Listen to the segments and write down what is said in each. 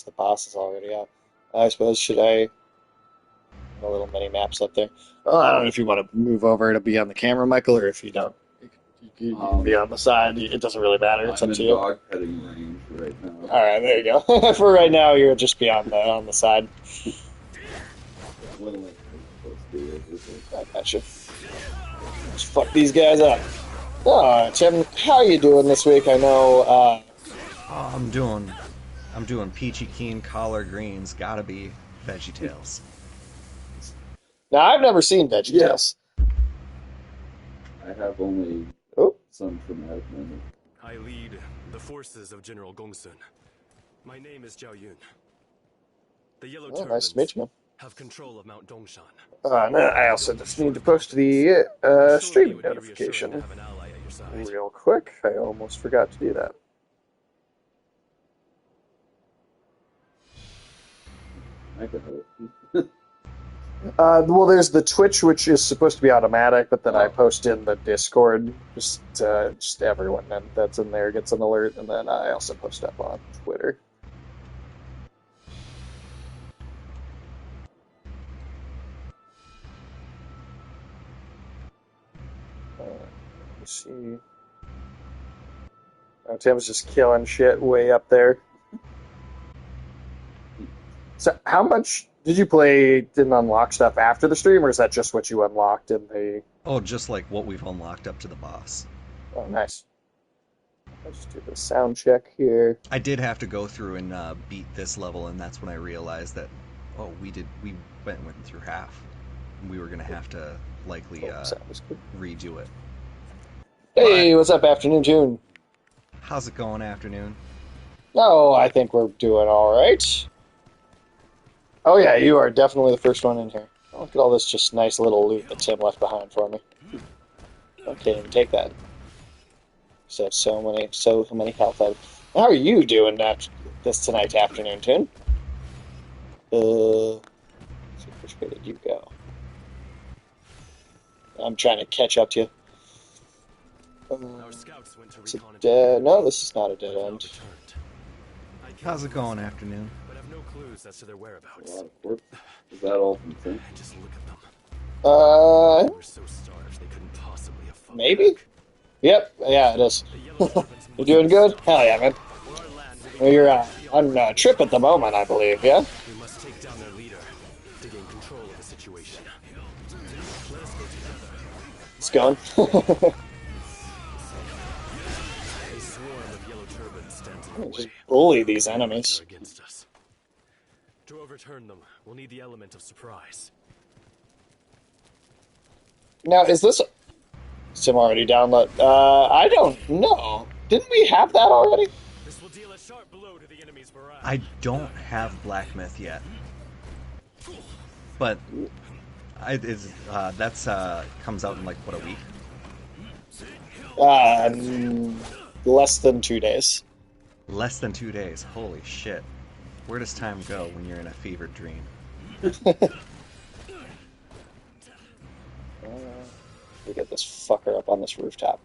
because the boss is already out. I suppose, should I... The little mini maps up there. Well, I don't know if you want to move over to be on the camera, Michael, or if you don't. You can be on the side. It doesn't really matter. It's I'm up to in you. dog petting range right now. All right, there you go. For right now, you'll just be on the side. What am I supposed to do? I gotcha. Let's fuck these guys up. Oh, Tim, how you doing this week? I know. Oh, I'm doing peachy keen collard greens. Gotta be Veggie Tales. Now I've never seen VeggieTales. I have only Oh, some traumatic memory. I lead the forces of General Gongsun. My name is Zhao Yun. The Yellow well, Turbans nice to meet you, man. have control of Mount Dongshan. No, I also just need to post the Surely it streaming would be reassuring to notification have an ally at your side. real quick. I almost forgot to do that. I could hope. Well, there's the Twitch, which is supposed to be automatic, but then I Oh. post in the Discord. Just everyone that's in there gets an alert, and then I also post up on Twitter. Let's see. Oh, Tim's just killing shit way up there. So, how much did you play? Didn't unlock stuff after the stream, or is that just what you unlocked in the? Oh, just like what we've unlocked up to the boss. Oh, nice. Let's just do the sound check here. I did have to go through and beat this level, and that's when I realized that, oh, we went through half. We were gonna have to likely Sound was good. redo it. Hey, what's up, Afternoon June? How's it going, afternoon? Oh, I think we're doing all right. Oh yeah, you are definitely the first one in here. Oh, look at all this just nice little loot that Tim left behind for me. I can't even take that. So many health items. How are you doing this tonight, Afternoon June? Let's see, which way did you go? I'm trying to catch up to you. Our scouts went to It's a recon dead... No, this is not a dead but now end. returned. I came How's it going, afternoon? but have no clues as to their A whereabouts. lot of work. Is that all from Tim? And just look at them. They were so starved they couldn't possibly have fought Maybe? back. Yep, yeah, it is. The Yellow Turbans You doing good? Hell yeah, man. For our land will be Well, you're beyond on a trip at the moment, I believe, yeah? We must take down their leader to gain control of the situation. Let us go together. It's going. A swarm of Yellow Turbans stands in the Just way. bully these They're enemies. against us. To overturn them, we'll need the element of surprise. Now, is this... Sim already download? I don't know. Didn't we have that already? This will deal a sharp blow to the enemy's morale. I don't have Black Myth yet, but that's comes out in like what, a week? Less than 2 days. Less than 2 days. Holy shit! Where does time go when you're in a fevered dream? We get this fucker up on this rooftop.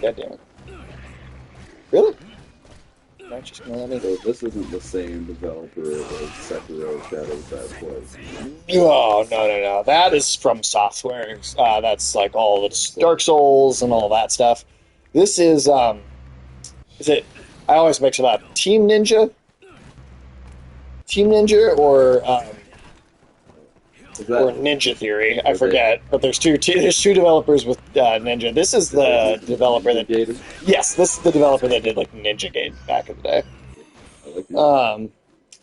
God damn it. Really? Not just gonna let me... So this isn't the same developer as Sekiro Shadows Die Twice. No. That is from Software. That's like all the Dark Souls and all that stuff. This is it... I always mix them up. Team Ninja? Team Ninja or Is that Ninja Theory? I forget. But there's two developers with Ninja. This is the developer that... Gated? Yes, this is the developer that did like Ninja Gate back in the day. I like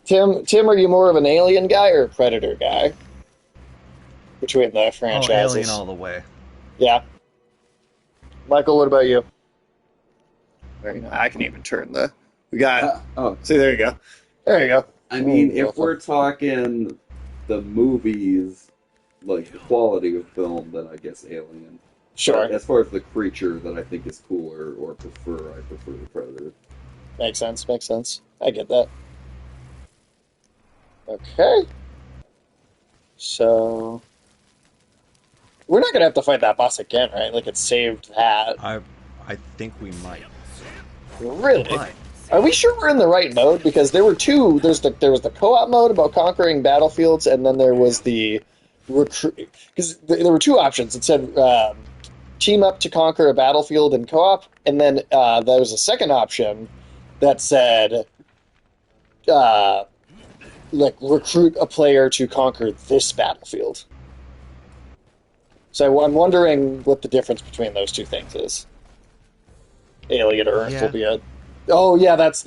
it. Tim, are you more of an Alien guy or a Predator guy? Between the Oh, franchises. Alien all the way. Yeah. Michael, what about you? There you go. I can even turn the... We got... Oh, See, there you go. There you go. I mean, Oh, if we're talking the movies, like the quality of film, then I guess Alien. Sure. But as far as the creature that I think is cooler or prefer, I prefer the Predator. Makes sense. I get that. Okay. So... We're not gonna have to fight that boss again, right? Like it saved that. I think we might. Really? But Are we sure we're in the right mode? Because there were two. There was the co-op mode about conquering battlefields, and then there was the recruit. Because there were two options. It said team up to conquer a battlefield in co-op, and then there was a second option that said like recruit a player to conquer this battlefield. So I'm wondering what the difference between those two things is. Alien Earth Yeah. will be a. Oh yeah, that's.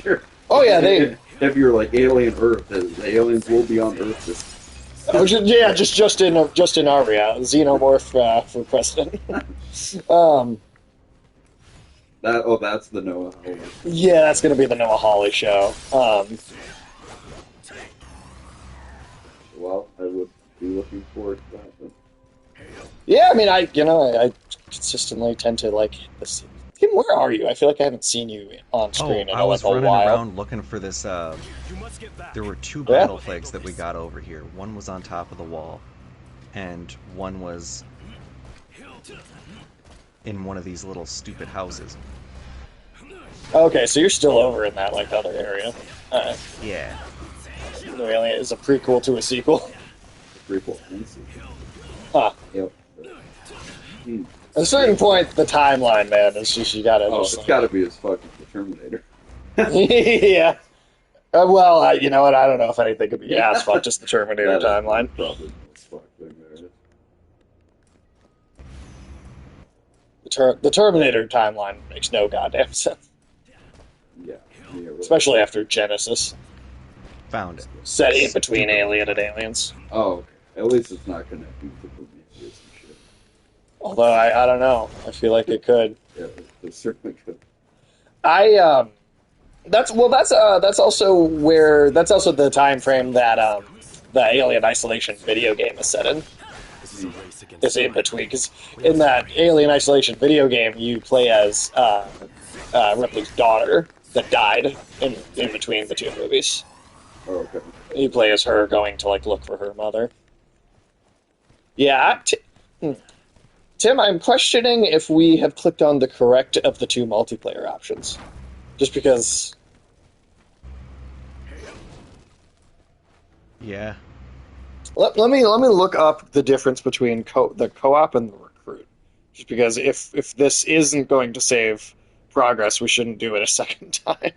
Oh yeah, they. If you're like Alien Earth, the aliens will be on Earth. Oh, yeah, just in our reality, xenomorph for president. That's the Noah Hawley. Yeah, that's gonna be the Noah Hawley show. Well, I would be looking forward to that. But... Yeah, I mean, I consistently tend to like this. Tim, where are you? I feel like I haven't seen you on screen in I was like a running while. around looking for this. You must get back. There were two Yeah. battle flags that we got over here. One was on top of the wall, and one was in one of these little stupid houses. Okay, so you're still over in that like other area. Alright. Yeah. Really, is a prequel to a sequel. Prequel and sequel. Huh. Yep. Hmm. At a certain point, the timeline, man, is just you gotta. Oh, just, it's got to be as fucking the Terminator. yeah. Well, you know what? I don't know if anything could be as fucked as the Terminator That is timeline. Probably the most fucked thing there is. The Terminator timeline makes no goddamn sense, Yeah. Really. especially after Genesis, Found it. set in between Alien and Aliens. Oh, okay. At least it's not connecting to Prometheus and shit. Although I don't know, I feel like it could. Yeah, it certainly could. That's also the time frame that the Alien Isolation video game is set in. This is a race against Is in between, because in that Alien Isolation video game, you play as Ripley's daughter that died in between the two movies. Oh, okay. You play as her going to like look for her mother. Yeah, Tim, I'm questioning if we have clicked on the correct of the two multiplayer options, just because. Yeah. Let me look up the difference between the co-op and the recruit, just because if this isn't going to save progress, we shouldn't do it a second time.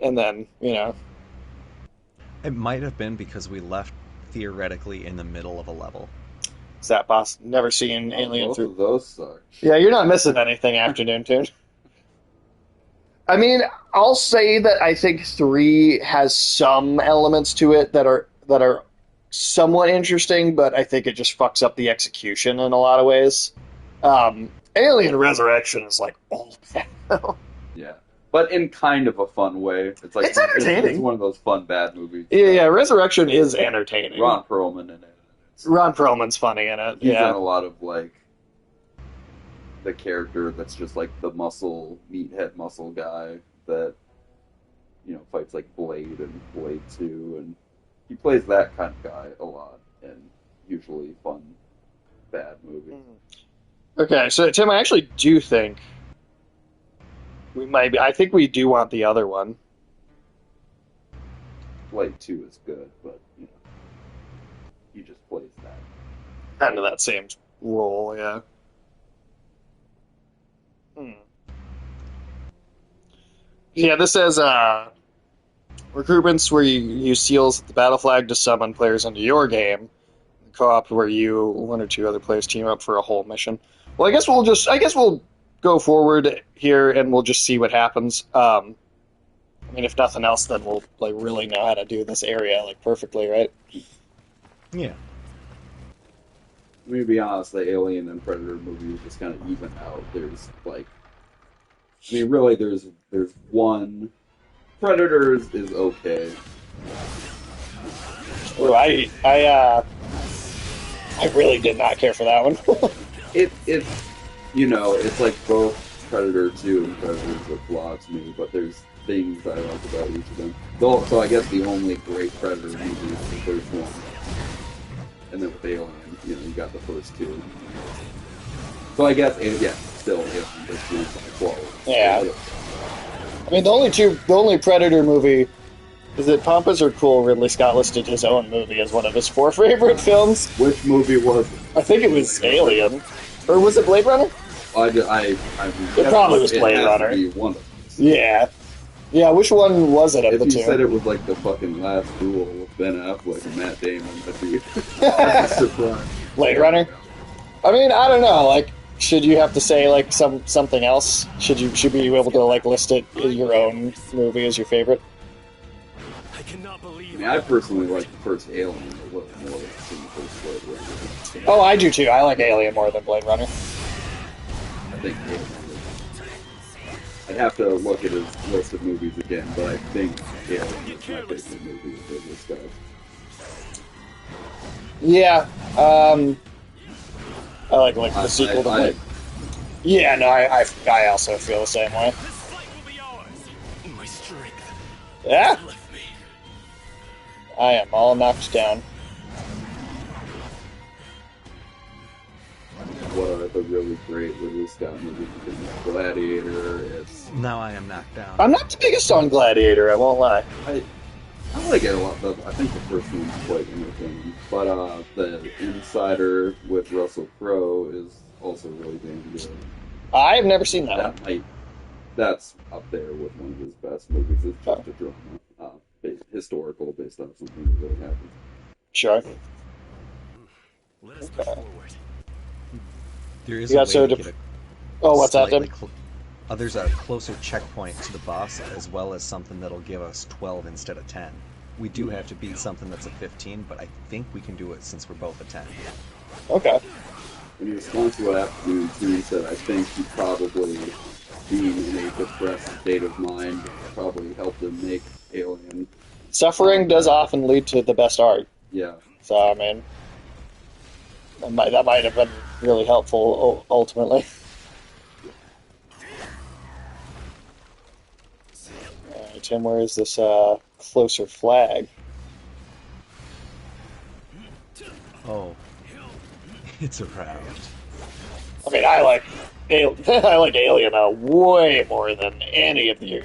And then It might have been because we left theoretically in the middle of a level. is that boss? Never seen Alien Both through. of those suck. Yeah, you're not missing anything, Afternoon Tune. I mean, I'll say that I think 3 has some elements to it that are somewhat interesting, but I think it just fucks up the execution in a lot of ways. Alien Resurrection is like old. Yeah. But in kind of a fun way. It's like It's entertaining. It's one of those fun bad movies. Yeah, Resurrection is entertaining. Ron Perlman in it. Ron Perlman's funny in it. He's Yeah. done a lot of like the character that's just like the meathead muscle guy that fights like Blade and Blade 2, and he plays that kind of guy a lot in usually fun bad movies. Okay, so Tim, I actually do think we might be. I think we do want the other one. Blade 2 is good, but he just plays that. Kind of that same role, yeah. Yeah, this says recruitments where you use seals at the battle flag to summon players into your game. Co-op where you one or two other players team up for a whole mission. Well, I guess we'll go forward here and we'll just see what happens. I mean, if nothing else, then we'll like really know how to do this area like perfectly, right? Yeah. I mean, to be honest, the Alien and Predator movies just kind of even out. There's like, I mean, really, there's one. Predators is okay. Ooh, I really did not care for that one. It's it's like both Predator 2 and Predators are flawed to me, but there's things I like about each of them. So I guess the only great Predator movie is the first one, and then with Alien, you know, you got the first two. So I guess, yeah, still, Alien is by far. Yeah. I mean, the only Predator movie, is it Pompous or Cool? Ridley Scott listed his own movie as one of his 4 favorite films. Which movie was it? I think it was Alien. Or was it Blade Runner? It probably was Blade has Runner. To be one of them. Yeah. Yeah, which one was it of If the you two? said it was like the fucking last duel with Ben Affleck and Matt Damon, that'd be a surprise. Blade Runner? I mean, I don't know, like, should you have to say, like, something else? Should be able to, like, list it in your own movie as your favorite? I cannot believe. I mean, I personally like the first Alien a little more than the first Blade Runner. Oh, I do too. I like Alien more than Blade Runner. I think Alien. I'd have to look at his list of movies again, but I think Alien is my favorite movie of Ridley Scott. Yeah, I like the sequel to Blade. Yeah, no, I also feel the same way. This fight will be ours. My strength Yeah, left me. I am all knocked down. What are the really great Ridley Scott movies? Gladiator, it's... Now I am knocked down. I'm not the biggest on Gladiator, I won't lie. I like it a lot, but I think the first one's quite entertaining. But the Insider with Russell Crowe is also really damn good. I've never seen that one. That's up there with one of his best movies. It's just a drama, historical, based on something that really happened. Sure. Let us push forward. There is You a got way so to def- get Oh, what's that, slightly Tim? there's a closer checkpoint to the boss, as well as something that'll give us 12 instead of 10. We do have to beat something that's a 15, but I think we can do it since we're both a 10. Okay. In response to what Afternoon Tune said, I think he probably, being in a depressed state of mind, probably helped him make Alien. Suffering does often lead to the best art. Yeah. So, I mean, that might have been really helpful ultimately. Alright, Tim, where is this closer flag? Oh, it's around. I mean, I like I like Alien way more than any of the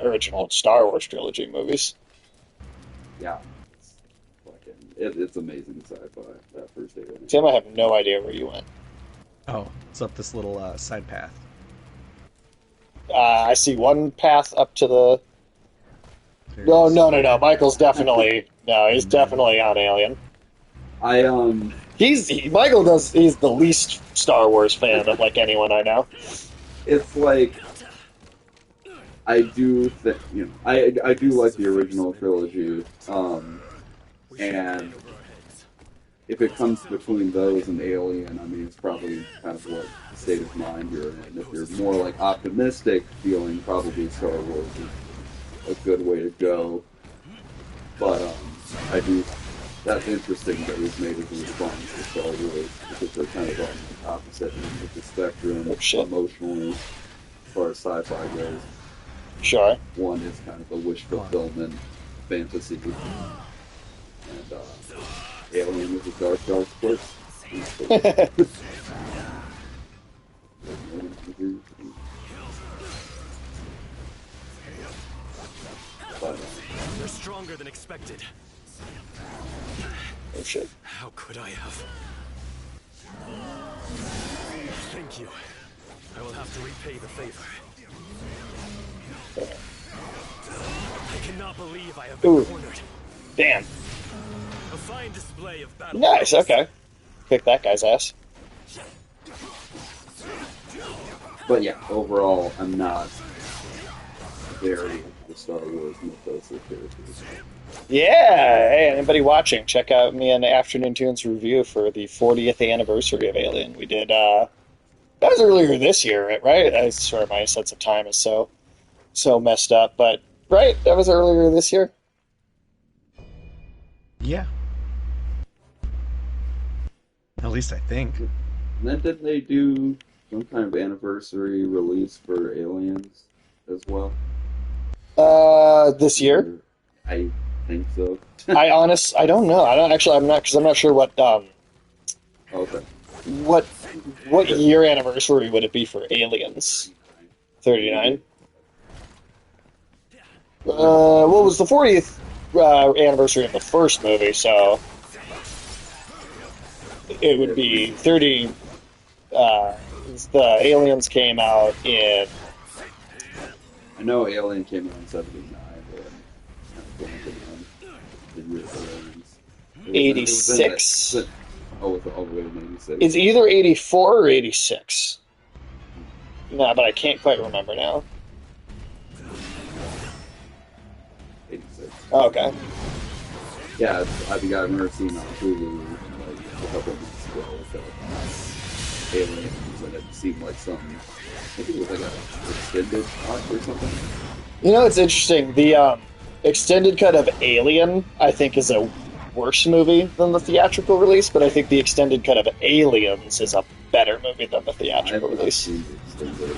original Star Wars trilogy movies. Yeah. It's amazing sci-fi, that first Alien. Tim, I have no idea where you went. Oh, it's up this little side path. I see one path up to the... No. Michael's definitely... No, he's definitely on Alien. He's the least Star Wars fan of, like, anyone I know. It's like... I do I do like the original trilogy, and if it comes between those and Alien, I mean, it's probably kind of what state of mind you're in. If you're more like optimistic feeling, probably Star Wars is a good way to go. But that's interesting that was made as a response to Star Wars, because they're kind of on the opposite end of the spectrum emotionally, as far as sci-fi goes. Sure. One is kind of a wish fulfillment fantasy, and Alien is a dark place. But, You're stronger than expected. Oh shit. How could I have? Thank you. I will have to repay the favor. I cannot believe I have been cornered. Damn. A fine display of battle. Nice, okay. Kick that guy's ass. but yeah, overall, I'm not very into the Star Wars mythos of characters. Yeah, hey, anybody watching, check out me and Afternoon Tunes review for the 40th anniversary of Alien. We did, that was earlier this year, right? I swear my sense of time is so messed up, but, right? That was earlier this year? Yeah. At least I think. And then didn't they do some kind of anniversary release for Aliens as well? This year? I think so. I don't know. I'm not sure what, Okay. What year anniversary would it be for Aliens? 39. What was the 40th anniversary of the first movie? So it would be 30. The Aliens came out in I know Alien came out in '79, but I'm kind of blanking on the year of Aliens. It was in that. 86. Oh, it was all the way in '86. It's either 84 or 86. No, but I can't quite remember now. '86. Okay. Yeah, I think I remember seeing on Hulu like a couple of months ago that Aliens, and it seemed like some. I think it was like a extended cut or something. You know, it's interesting. The extended cut of Alien, I think, is a worse movie than the theatrical release, but I think the extended cut of Aliens is a better movie than the I theatrical have not release. seen the extended.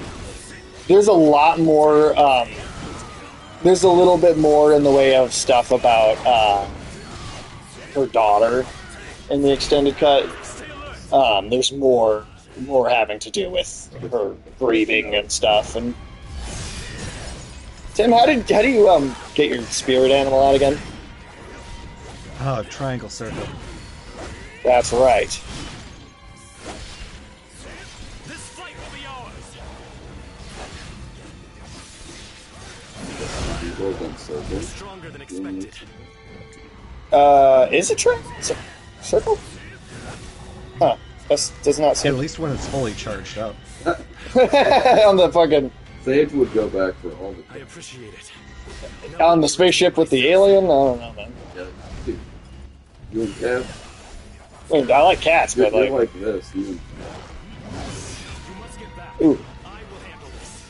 There's a lot more. There's a little bit more in the way of stuff about her daughter in the extended cut. There's more having to do with her grieving and stuff. And Tim, how do you get your spirit animal out again? Oh, triangle circle. That's right. This fight will be ours. Golden Circle. Stronger than expected. Is it circle? Huh. That does not At seem least when it's fully charged up. on the fucking Sage would go back for all the. I appreciate it. on the spaceship with the alien. I don't know, man. Yeah, dude. You and Kev, I mean, I like cats, you're, but you're like, like this. You and You must get back. ooh, I will handle this.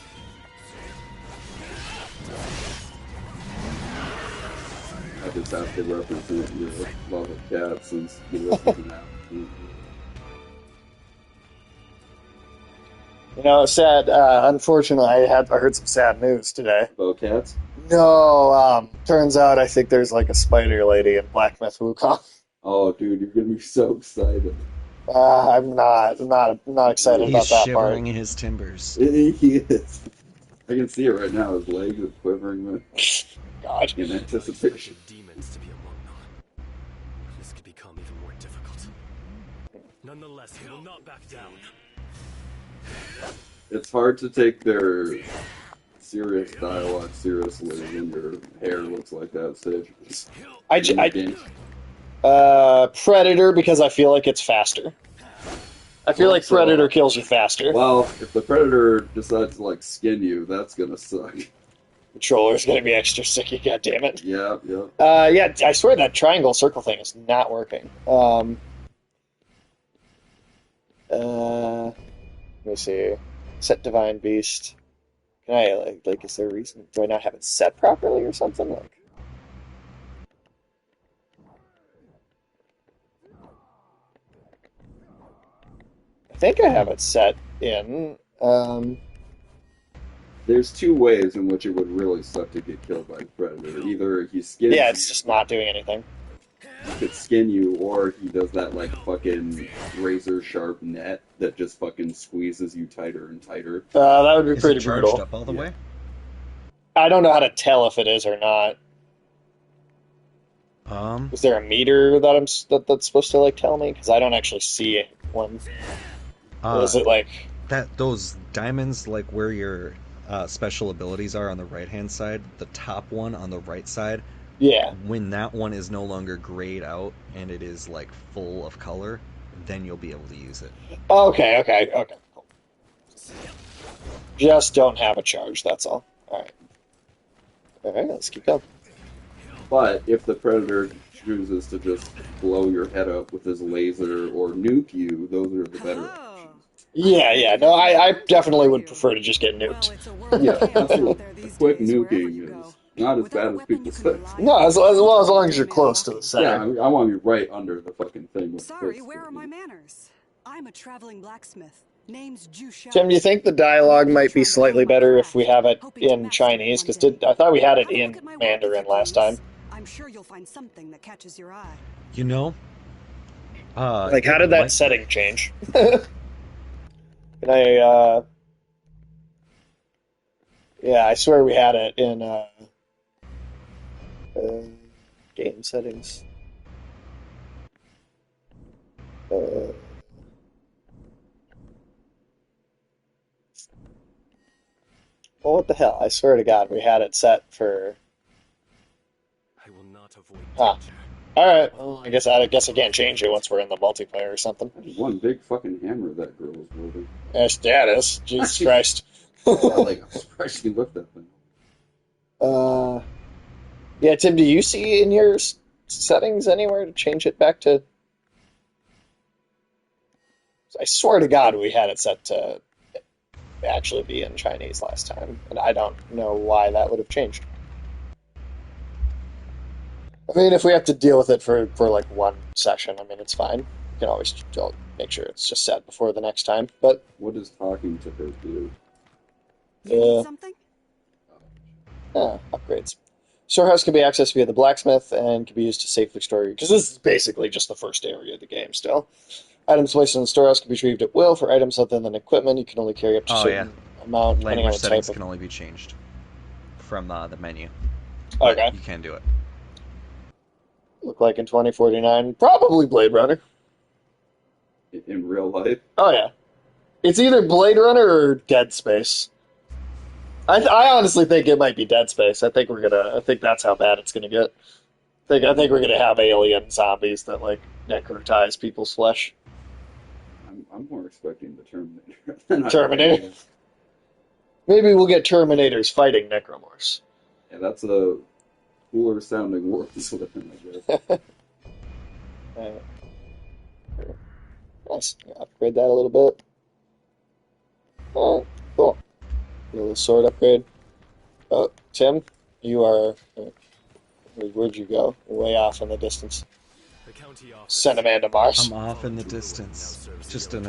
I just have to represent your love of cats since you listen to that. you know, sad. Unfortunately, I heard some sad news today. About cats? No, turns out I think there's like a spider lady in Black Myth Wukong. Oh, dude, you're gonna be so excited. I'm not excited He's about that shivering part. in his timbers. He is. I can see it right now. His legs are quivering with God. in anticipation. Demons to be among them. This could become even more difficult. Nonetheless, he will not back down. It's hard to take their serious dialogue seriously when your hair looks like that, Sage. Predator, because I feel like it's faster. I feel like So, Predator kills you faster. Well, if the predator decides to like skin you, that's gonna suck. Controller's gonna be extra sticky. God damn it. Yeah, yeah. Yeah, I swear that triangle circle thing is not working. Let me see. Set Divine Beast. Can I like? Is there a reason? Do I not have it set properly or something? Like, I think I have it set in. There's two ways in which it would really suck to get killed by a predator. Either he skins Yeah, it's just not doing anything. he could skin you, or he does that like fucking razor sharp net that just fucking squeezes you tighter and tighter. That would be Is pretty it charged brutal. up all the Yeah. way? I don't know how to tell if it is or not. Is there a meter that's supposed to like tell me? Because I don't actually see one. Is it like? Those diamonds, like where your special abilities are on the right hand side, the top one on the right side, Yeah. when that one is no longer grayed out and it is like full of color, then you'll be able to use it. Okay. Cool. Just don't have a charge. That's all. All right. Let's keep going. But if the predator chooses to just blow your head up with his laser or nuke you, those are the better options. Yeah. No, I definitely would prefer to just get nuked. Yeah, absolutely. A quick nuking is not as bad as people say. No, as long as you're close to the Yeah, center. I want to be right under the fucking thing. With Sorry, this where are thing. my manners? I'm a traveling blacksmith. Name's Ju Shao. Tim, do you think the dialogue might be slightly better if we have it in Chinese? Because I thought we had it Have a look in at my work, Mandarin if you last time. please. I'm sure you'll find something that catches your eye. You know, Like, how it did that might- setting change? Can I, yeah, I swear we had it in, game settings. Uh, well, what the hell? I swear to God, we had it set for. I will not avoid Huh. danger. All right. Well, I guess I can't change it once we're in the multiplayer or something. That is one big fucking hammer that girl is wielding. Yes, yeah, it is. Jesus Christ. Yeah, like, I'm surprised she lift that thing. uh, yeah, Tim. Do you see in your settings anywhere to change it back to? I swear to God, we had it set to actually be in Chinese last time, and I don't know why that would have changed. I mean, if we have to deal with it for like one session, I mean, it's fine. You can always make sure it's just set before the next time. But What does talking to her do? You need uh, something? upgrades. Storehouse can be accessed via the blacksmith and can be used to safely store. Because this is basically just the first area of the game still. Items placed in the storehouse can be retrieved at will. For items other than equipment, you can only carry up to a Oh, certain amount depending on Language the settings type can only be changed from the menu. of. But Okay. you can do it. Look like in 2049, probably Blade Runner. In real life? Oh yeah, it's either Blade Runner or Dead Space. I honestly think it might be Dead Space. I think that's how bad it's gonna get. I think we're gonna have alien zombies that like necrotize people's flesh. I'm more expecting the Terminator than I Terminator? am. Maybe we'll get Terminators fighting Necromorphs. Yeah, that's a cooler sounding word to live in, I guess. Uh, nice. Upgrade that a little bit. Oh, cool. A little sword upgrade. Oh, Tim, you are. Where'd you go? Way off in the distance. The county office. Send a man to Mars. I'm off in the distance. Just an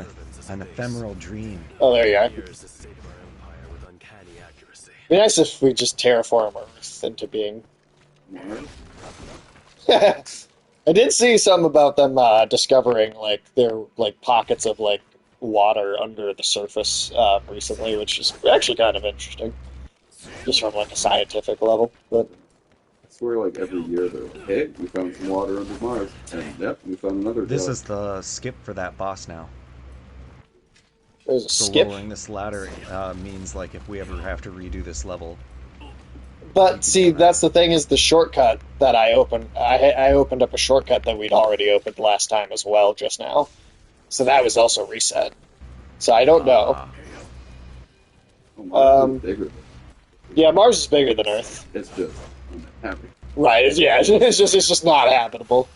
ephemeral dream. Oh, there you are. Here's the state of our empire with uncanny accuracy. It'd be nice if we just terraform Earth into being. Mars? I did see some about them discovering like their like pockets of like water under the surface recently, which is actually kind of interesting, just from like a scientific level. But I swear, like, every year they're like, hey, we found some water under Mars. And, yep, we found another This dot. is the skip for that boss now. there's a So skip. lowering this ladder means like if we ever have to redo this level, But see, that's the thing is the shortcut that I opened. I opened up a shortcut that we'd already opened last time as well just now, so that was also reset. So I don't know. Oh, Mars um, is bigger. Yeah, Mars is bigger than Earth. It's just unhappy. Right? It's just not habitable.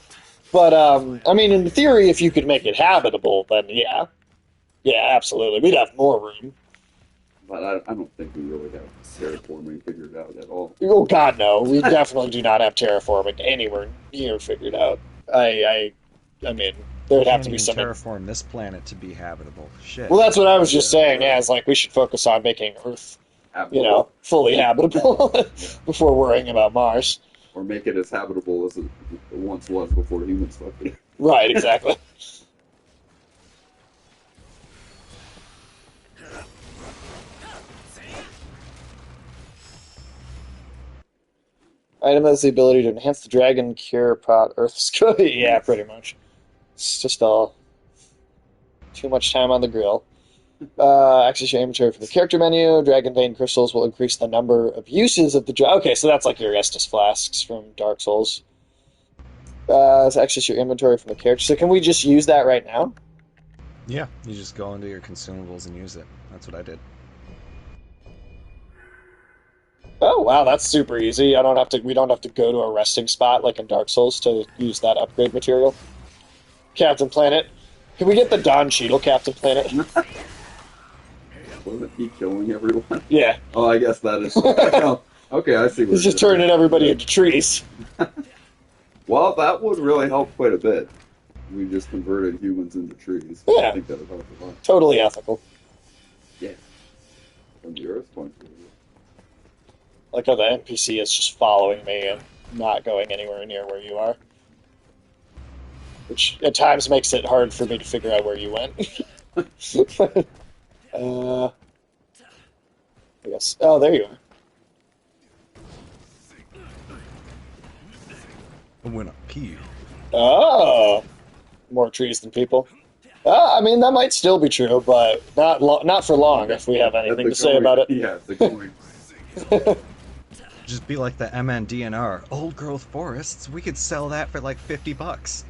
But I mean, in theory, if you could make it habitable, then yeah, absolutely, we'd have more room. But I don't think we really have terraforming figured out at all. Oh God, no, we definitely do not have terraforming anywhere near figured out. I mean, there would we have can't to be even some. terraform this planet to be habitable. Shit. Well, that's what I was just saying. Yeah, it's like we should focus on making Earth, fully habitable before worrying about Mars. Or make it as habitable as it once was before humans fucked it. Right, exactly. Item has the ability to enhance the dragon cure pot Earth's good. Yeah, pretty much. It's just all too much time on the grill. Access your inventory from the character menu. Dragon Vein crystals will increase the number of uses of the Okay, so that's like your Estus flasks from Dark Souls. So access your inventory from the character. So can we just use that right now? Yeah, you just go into your consumables and use it. That's what I did. Oh wow, that's super easy. We don't have to go to a resting spot like in Dark Souls to use that upgrade material. Captain Planet. Can we get the Don Cheadle Captain Planet? Wasn't he killing everyone? Yeah. Oh, I guess that is. Oh, okay, I see. What He's just you're doing. turning everybody into trees. Well, that would really help quite a bit. We just converted humans into trees. Yeah. I think that would help a lot. Totally ethical. Yeah. From the Earth's point of view. Like how the NPC is just following me and not going anywhere near where you are. which at times makes it hard for me to figure out where you went. I guess. Oh, there you are. When I pee. Oh, more trees than people. I mean, that might still be true, but not for long if we have anything to say about it. Yeah, the going. Just be like the MNDNR, old growth forests. We could sell that for like $50.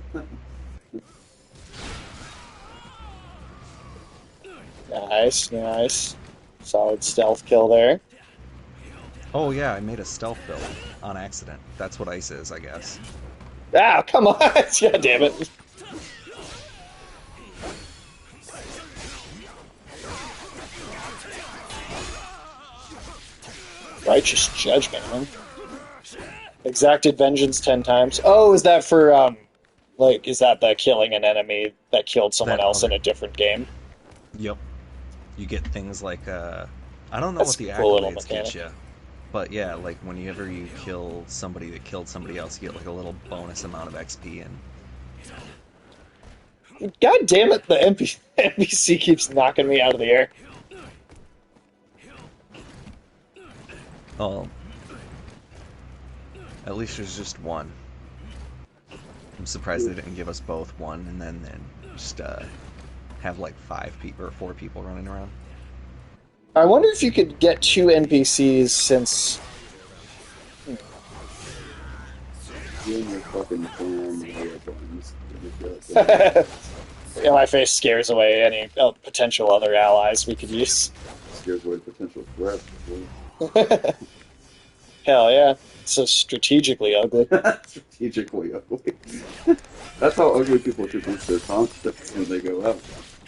Nice, nice. Solid stealth kill there. Oh yeah, I made a stealth build on accident. That's what ice is, I guess. Ah, come on! God damn it. Righteous judgment, huh? Exacted vengeance 10 times. Oh, is that for, like, is that the killing an enemy that killed someone That else in other- a different game? Yep. You get things like, I don't know That's what the a cool little accolades get mechanic. you. But yeah, like whenever you kill somebody that killed somebody else, you get like a little bonus amount of XP and God damn it, the NPC keeps knocking me out of the air. oh, at least there's just one. I'm surprised they didn't give us both one and then just have like 5 people or 4 people running around. I wonder if you could get 2 NPCs since... You and your fucking fan, Yeah, my face scares away any potential other allies we could use. scares away potential threats. Hell yeah. So strategically ugly. Strategically ugly. That's how ugly people introduce their concepts when they go out.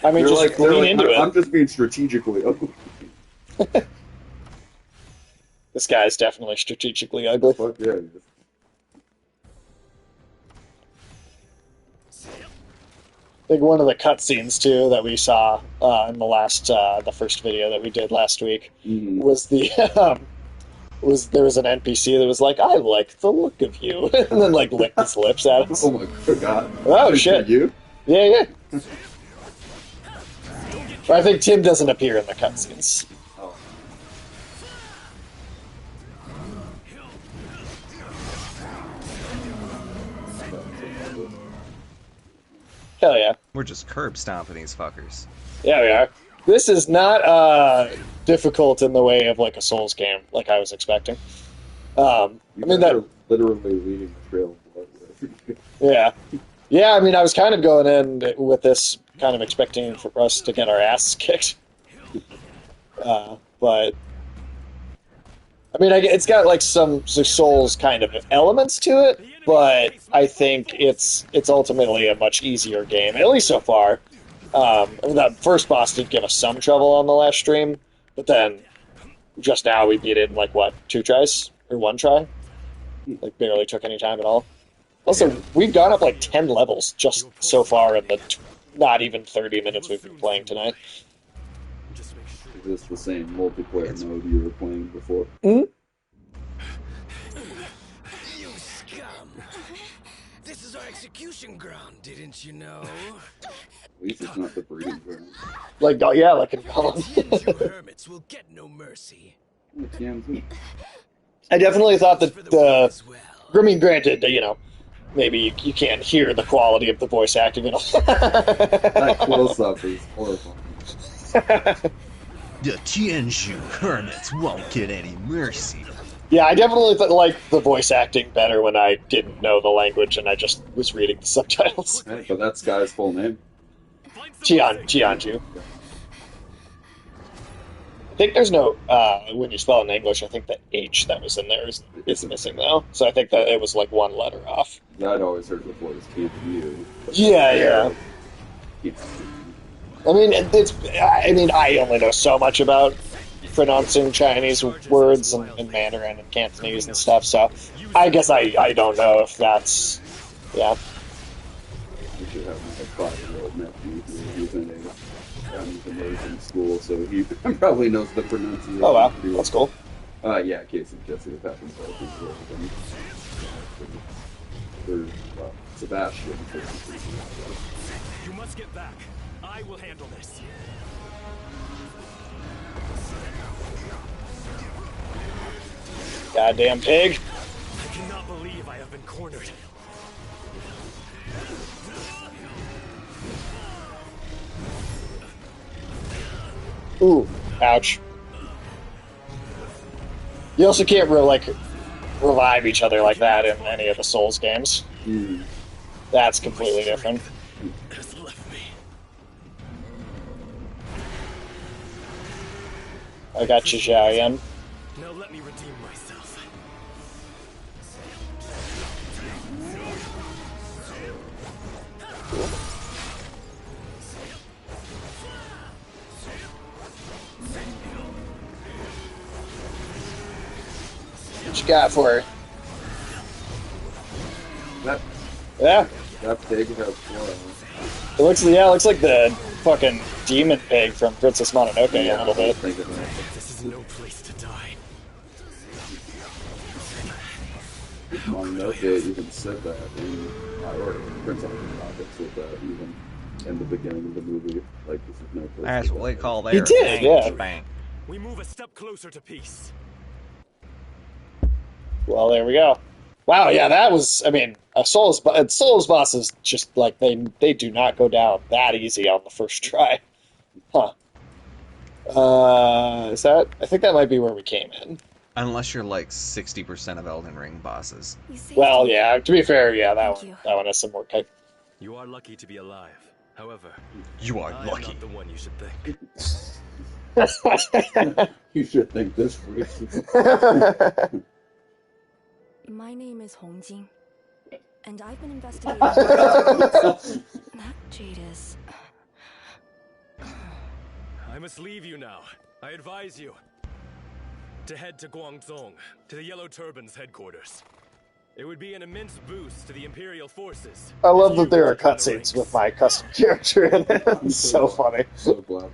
I mean, just lean into I'm it. just being strategically ugly. This guy's definitely strategically ugly. Fuck yeah. It is. I think one of the cutscenes too that we saw in the first video that we did last week Mhm. was there was an NPC that was like, "I like the look of you," and then like licked his lips at us. Oh my god. Oh, Is shit. it you? Yeah, yeah. But I think Tim doesn't appear in the cutscenes. Oh. Hell yeah. We're just curb stomping these fuckers. Yeah, we are. This is not difficult in the way of like a Souls game, like I was expecting. I You mean guys that. are literally leading the trail of blood. Yeah, yeah. I mean, I was kind of going in with this, kind of expecting for us to get our asses kicked. But I mean, it's got like some Souls kind of elements to it, but I think it's ultimately a much easier game, at least so far. That first boss did give us some trouble on the last stream, but then just now we beat it in like what, 2 tries or 1 try? Like barely took any time at all. Also, we've gone up like 10 levels just so far in the not even 30 minutes we've been playing tonight. Just make sure. Is this the same multiplayer mode you were playing before? Mm-hmm. You scum! This is our execution ground, didn't you know? At least it's not the breeding ground. Like, yeah, like in Gollum. You hermits will get no mercy. Oh, TMZ. I definitely thought that For the the... win as well. I mean, granted, you know, maybe you can't hear the quality of the voice acting and all. That close-up is horrifying. The Tianzhu hermits won't get any mercy. Yeah, I definitely liked the voice acting better when I didn't know the language and I just was reading the subtitles. Hey, but that's Guy's full name. Tianju. I think there's no, when you spell it in English, I think the H that was in there is missing now. So I think that it was like 1 letter off. I'd always heard the voice came from you. Yeah. I mean, I only know so much about pronouncing Chinese words and Mandarin and Cantonese and stuff, so I guess I don't know if that's, yeah. We should have my 5-year-old nephew who's in a Chinese immersion school, so he probably knows the pronunciation. Oh wow, that's cool. Yeah, Casey Jesse, the Patrick Sebastian. You must get back. I will handle this. Goddamn pig. I cannot believe I have been cornered. Ooh, ouch. You also can't revive each other like that in any of the Souls games. That's completely different. Has left me. I got you, Xiaoyan. Now let me redeem myself. What you got for her? That Yeah, pig has blood. it looks like the fucking demon pig from Princess Mononoke a little bit. This is no place to die. Mononoke even said that or Princess Mononoke said that even in the beginning of the movie. Like, this is no place That's to what they die. call He their did, yeah. bank. We move a step closer to peace. Well, there we go. Wow, yeah, that was. I mean, Souls bosses just like they do not go down that easy on the first try, huh? Is that? I think that might be where we came in. Unless you're like 60% of Elden Ring bosses. You saved Well, me. yeah. To be fair, yeah, that Thank you. one has some more type. You are lucky to be alive. However, You are I am lucky. not the one you should think. You should think this way. My name is Hong Jing, and I've been investigating. That Jadis. I must leave you now. I advise you to head to Guangzhong, to the Yellow Turban's headquarters. It would be an immense boost to the Imperial forces. I love if you that there were are to join the cutscenes ranks. with my custom character in it. It's so funny. So glad.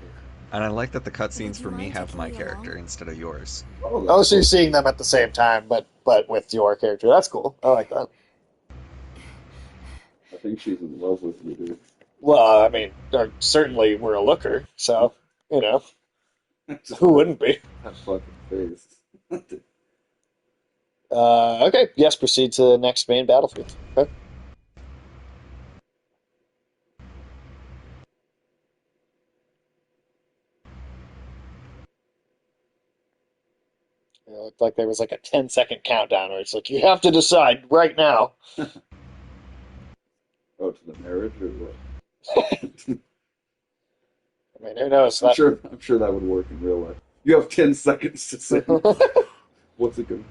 And I like that the cutscenes Would you for me mind have taking my me character along? instead of yours. Oh, Oh, that's so you're cool. seeing them at the same time, but with your character. That's cool. I like that. I think she's in love with you, dude. Well, I mean, certainly we're a looker, so you know who wouldn't be. That fucking face. Okay, yes, proceed to the next main battlefield. Okay. It looked like there was like a 10-second countdown where it's like, you have to decide right now. Oh, to the marriage or what? I mean, who knows? I'm sure that would work in real life. You have 10 seconds to say what's it gonna be?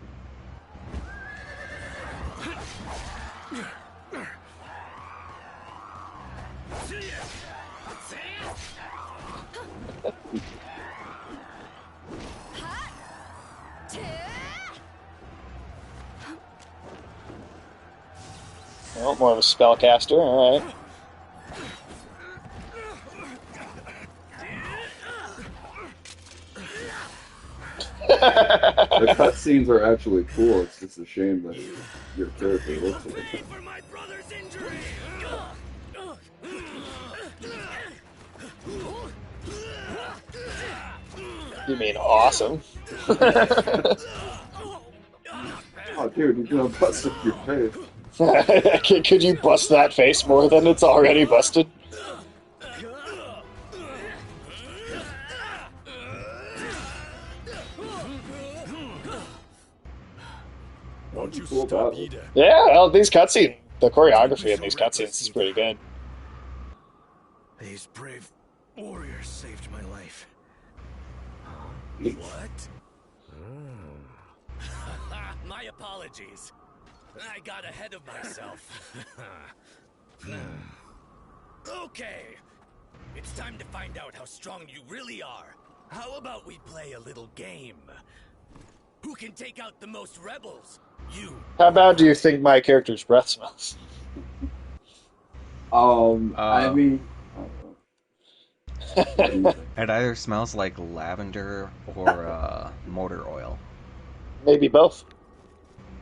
Well, more of a spellcaster, alright. The cutscenes are actually cool. It's just a shame that your character looks like it. For my brother's injury! You mean awesome. Oh, dude, you're gonna bust up your face. Could you bust that face more than it's already busted? Won't you Cool stop battle. either? Yeah, well, the choreography in these cutscenes is pretty good. These brave warriors saved my life. What? My apologies. I got ahead of myself. Okay. It's time to find out how strong you really are. How about we play a little game? Who can take out the most rebels? You. How bad do you think my character's breath smells? I mean, I don't know. What do you think? It either smells like lavender or motor oil. Maybe both.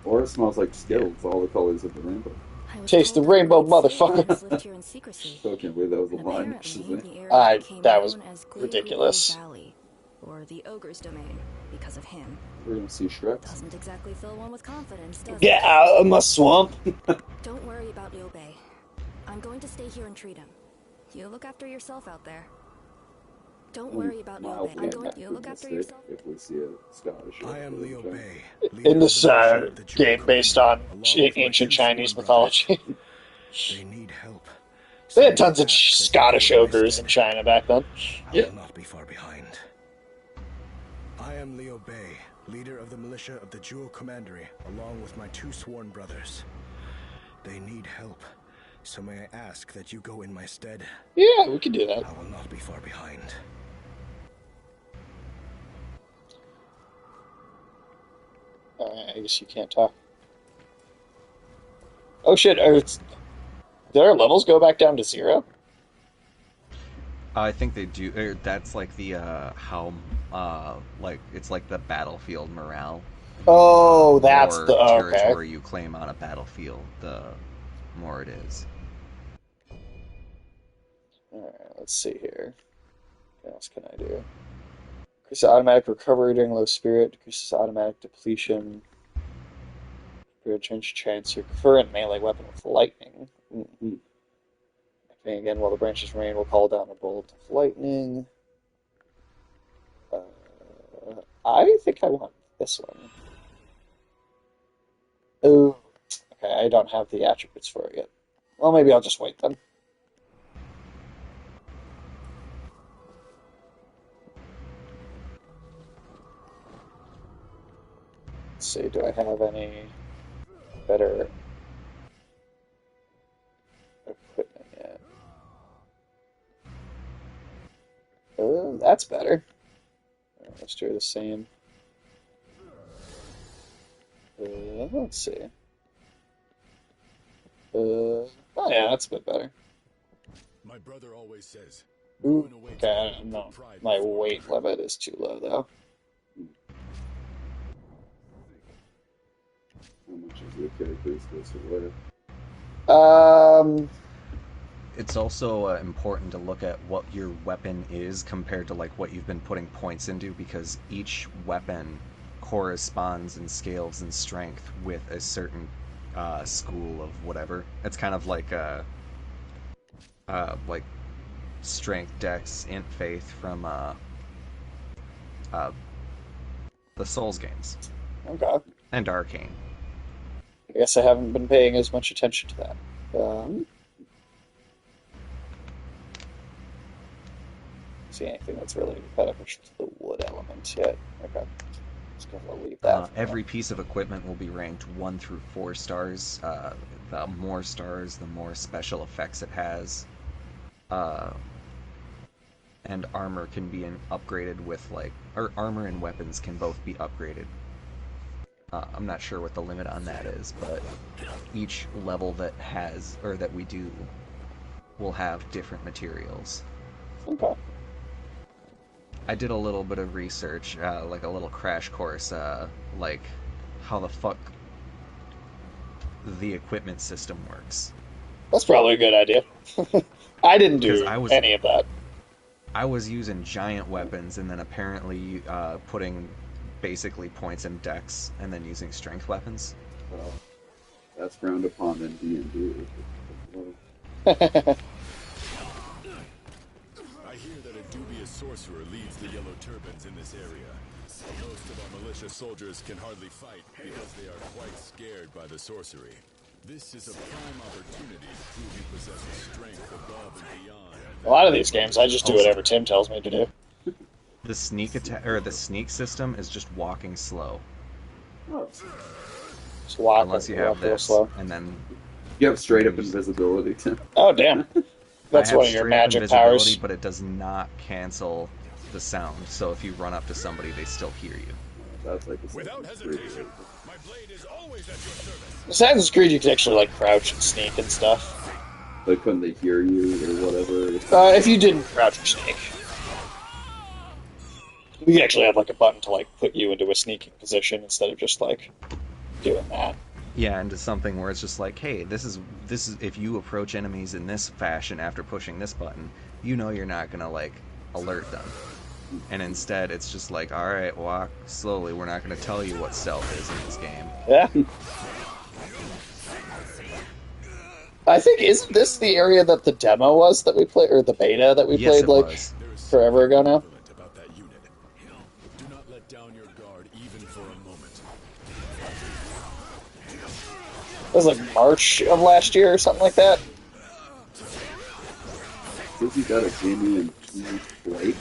Or it smells like Skittles, all the colors of the rainbow. I was Taste the told that rainbow, great sailors motherfucker. lived here in secrecy. Still can't believe that was a And line. apparently, the area became That was known as ridiculous. Valley, or the Ogre's Domain, because of him. We're gonna see Shrek. Doesn't exactly fill one with confidence, does Get it? out of my swamp. Don't worry about Liu Bei. I'm going to stay here and treat him. You look after yourself out there. Don't worry about Liu Bei. I'm going to look after yourself. If we see a Scottish. I am Liu Bei. In this game based on ancient Chinese mythology. They need help. They had tons of Scottish ogres in China back then. I will not be far behind. I am Liu Bei, leader of the militia of the Jewel Commandery, along with my 2 sworn brothers. They need help, so may I ask that you go in my stead? Yeah, we can do that. I will not be far behind. Alright, I guess you can't talk. Oh shit, did our levels go back down to 0? I think they do. That's like the like it's like the battlefield morale. Oh, that's more the territory okay. you claim on a battlefield, the more it is. Alright, let's see here. What else can I do? Increases automatic recovery during low spirit, decreases automatic depletion. Change chance your current melee weapon with lightning. Mm-hmm. Activating again while the branches remain will call down a bolt of lightning. I think I want this one. Oh, okay, I don't have the attributes for it yet. Well, maybe I'll just wait then. Let's see, do I have any better equipment yet? Oh, that's better. Let's do the same. Let's see. Oh yeah, that's a bit better. My brother always says, Ooh, okay, no. My weight limit is too low though. How much is your character supposed to weigh? It's also important to look at what your weapon is compared to like what you've been putting points into, because each weapon corresponds and scales in strength with a certain school of whatever. It's kind of like strength, dex, int, faith from the Souls games Okay. and Arcane. I guess I haven't been paying as much attention to that. See anything that's really beneficial to the wood element yet. Okay. Just gonna leave that. Every piece of equipment will be ranked 1 through 4 stars. The more stars, the more special effects it has. And armor can be upgraded with or armor and weapons can both be upgraded. I'm not sure what the limit on that is, but each level that we do will have different materials. Okay. I did a little bit of research, like a little crash course, like how the fuck the equipment system works. That's probably a good idea. I didn't do any of that. I was using giant weapons and then apparently putting basically points in dex and then using strength weapons. Well, that's frowned upon in D&D. I hear that a dubious sorcerer leads the Yellow Turbans in this area. Most of our militia soldiers can hardly fight because they are quite scared by the sorcery. This is a prime opportunity to prove he possesses strength above and beyond. A lot of these games, I just do whatever Tim tells me to do. The sneak attack or the sneak system is just walking slow. Just walk unless you have real this, slow. and then You have straight up invisibility, Tim. Oh damn! That's I have one of your straight up magic invisibility, powers. but it does not cancel the sound. So if you run up to somebody, they still hear you. That's like a Without hesitation, my blade is always at your service. Assassin's Creed, you can actually like crouch and sneak and stuff. Like, couldn't they hear you or whatever? If you didn't crouch or sneak, you can actually have like a button to like put you into a sneaking position instead of just like doing that. Yeah, into something where it's just like, hey, this is if you approach enemies in this fashion after pushing this button, you know you're not gonna like alert them. And instead it's just like, alright, walk slowly, we're not gonna tell you what stealth is in this game. Yeah. I think, isn't this the area that the demo was that we played, or the beta that we Yes, played it like was. forever ago now? About that unit. Do not let down your guard even for a moment. It was like March of last year or something like that. Since you got a genuine key flake.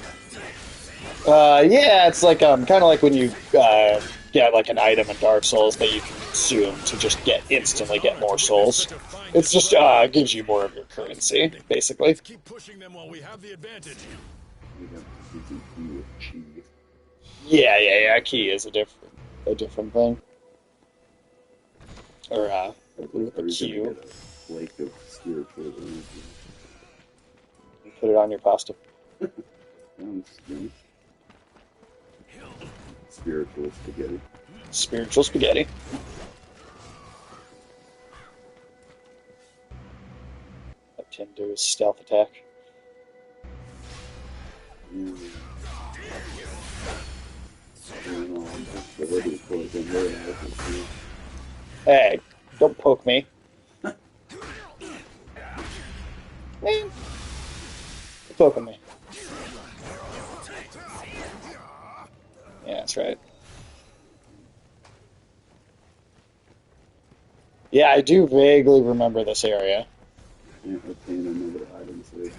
Yeah, it's like kind of like when you get like an item in Dark Souls that you can consume to just instantly get more souls. It's just gives you more of your currency, basically. Let's keep pushing them while we have the advantage. You have using key with chi. Yeah. Key is a different thing. Or with the Q. Get a flake of spiritual energy. Put it on your pasta. Sounds nice. Spiritual spaghetti. Spiritual spaghetti. Let Tim do his stealth attack. Hey, don't poke me. Man. You're poking me. Yeah, that's right. Yeah, I do vaguely remember this area. Can't obtain another item save.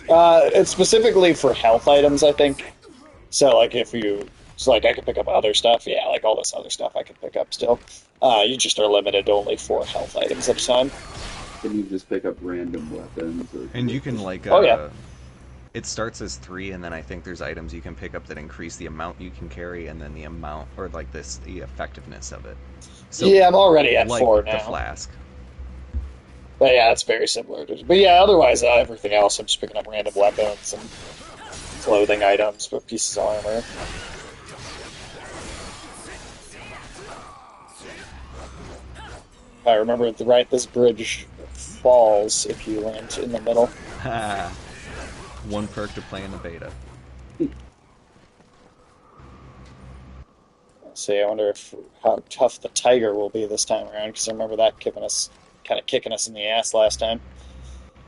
It's specifically for health items, I think. So, like, I could pick up other stuff. Yeah, like all this other stuff I could pick up still. You just are limited to only 4 health items at a time. Can you just pick up random weapons? And you can like, Oh, yeah. It starts as 3, and then I think there's items you can pick up that increase the amount you can carry, and then the amount, or like the effectiveness of it. So, Yeah, I'm already at like 4 the now. flask. But yeah, it's very similar. But yeah, otherwise, everything else, I'm just picking up random weapons and clothing items, but pieces of armor. I remember this bridge falls if you land in the middle. One perk to play in the beta. See, I wonder how tough the tiger will be this time around, because I remember that kicking us in the ass last time.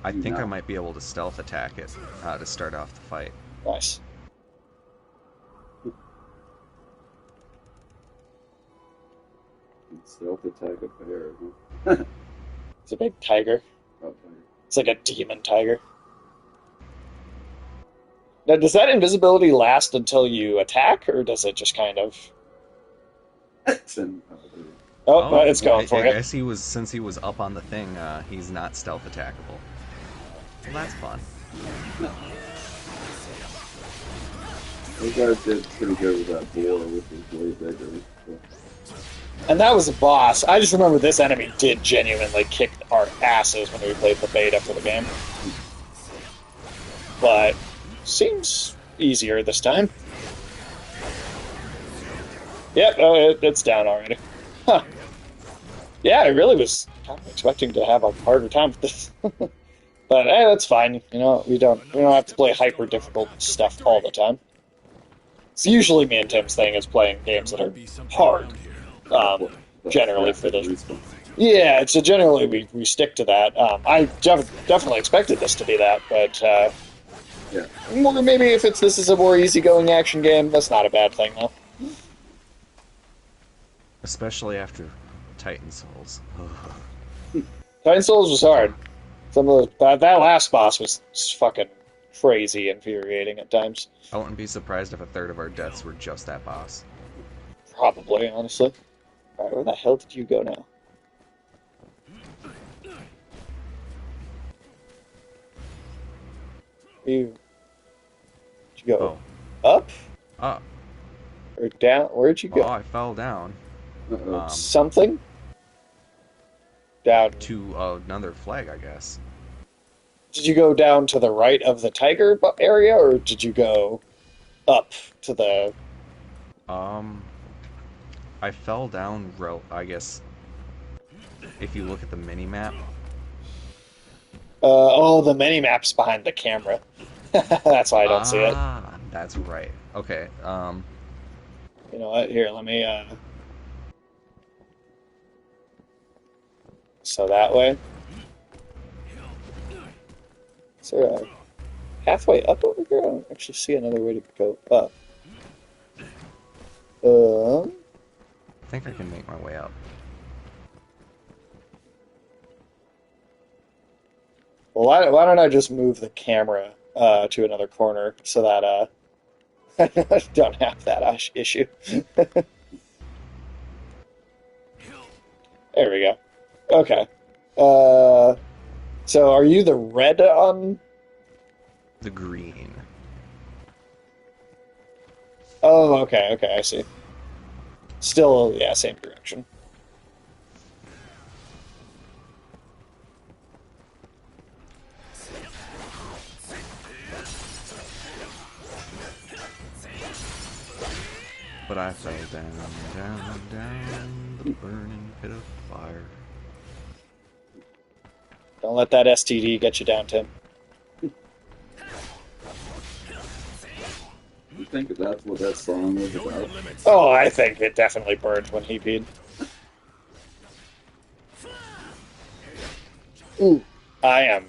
I think I might be able to stealth attack it to start off the fight. Nice. Stealth attack a bear. Huh? It's a big tiger. Oh, It's like a demon tiger. Now, does that invisibility last until you attack, or does it just kind of... Oh, it's going for I you. guess since he was up on the thing, he's not stealth attackable. Well, that's fun. Those guys did pretty good with that boar, which was way bigger. So. And that was a boss. I just remember this enemy did genuinely kick our asses when we played the beta for the game. But seems easier this time. Yep, it's down already. Huh. Yeah, I really was kind of expecting to have a harder time with this. But hey, that's fine. You know, we don't have to play hyper difficult stuff all the time. It's usually me and Tim's thing is playing games that are hard. Generally for this. Yeah, it's generally we stick to that. I definitely expected this to be that, but yeah. Maybe if this is a more easygoing action game, that's not a bad thing though. Especially after Titan Souls. Titan Souls was hard. Some of that last boss was just fucking crazy infuriating at times. I wouldn't be surprised if a third of our deaths were just that boss. Probably, honestly. Alright, where the hell did you go now? Did you go up? Up. Or down? Where'd you go? Oh, I fell down. Something? Down. To another flag, I guess. Did you go down to the right of the tiger area, or did you go up to the... I fell down, I guess, if you look at the mini map, Oh, the mini map's behind the camera. That's why I don't see it. that's right. Okay. You know what? Here, let me. So that way. Is there a halfway up over here? I don't actually see another way to go up. I think I can make my way up. Well, why don't I just move the camera to another corner so that I don't have that issue. There we go. Okay. So are you the red on? The green. Oh, okay, I see. Still, yeah, same direction. But I fell down the burning pit of fire. Don't let that STD get you down, Tim. You think that's what that song was about? Oh, I think it definitely burned when he peed. Ooh, I am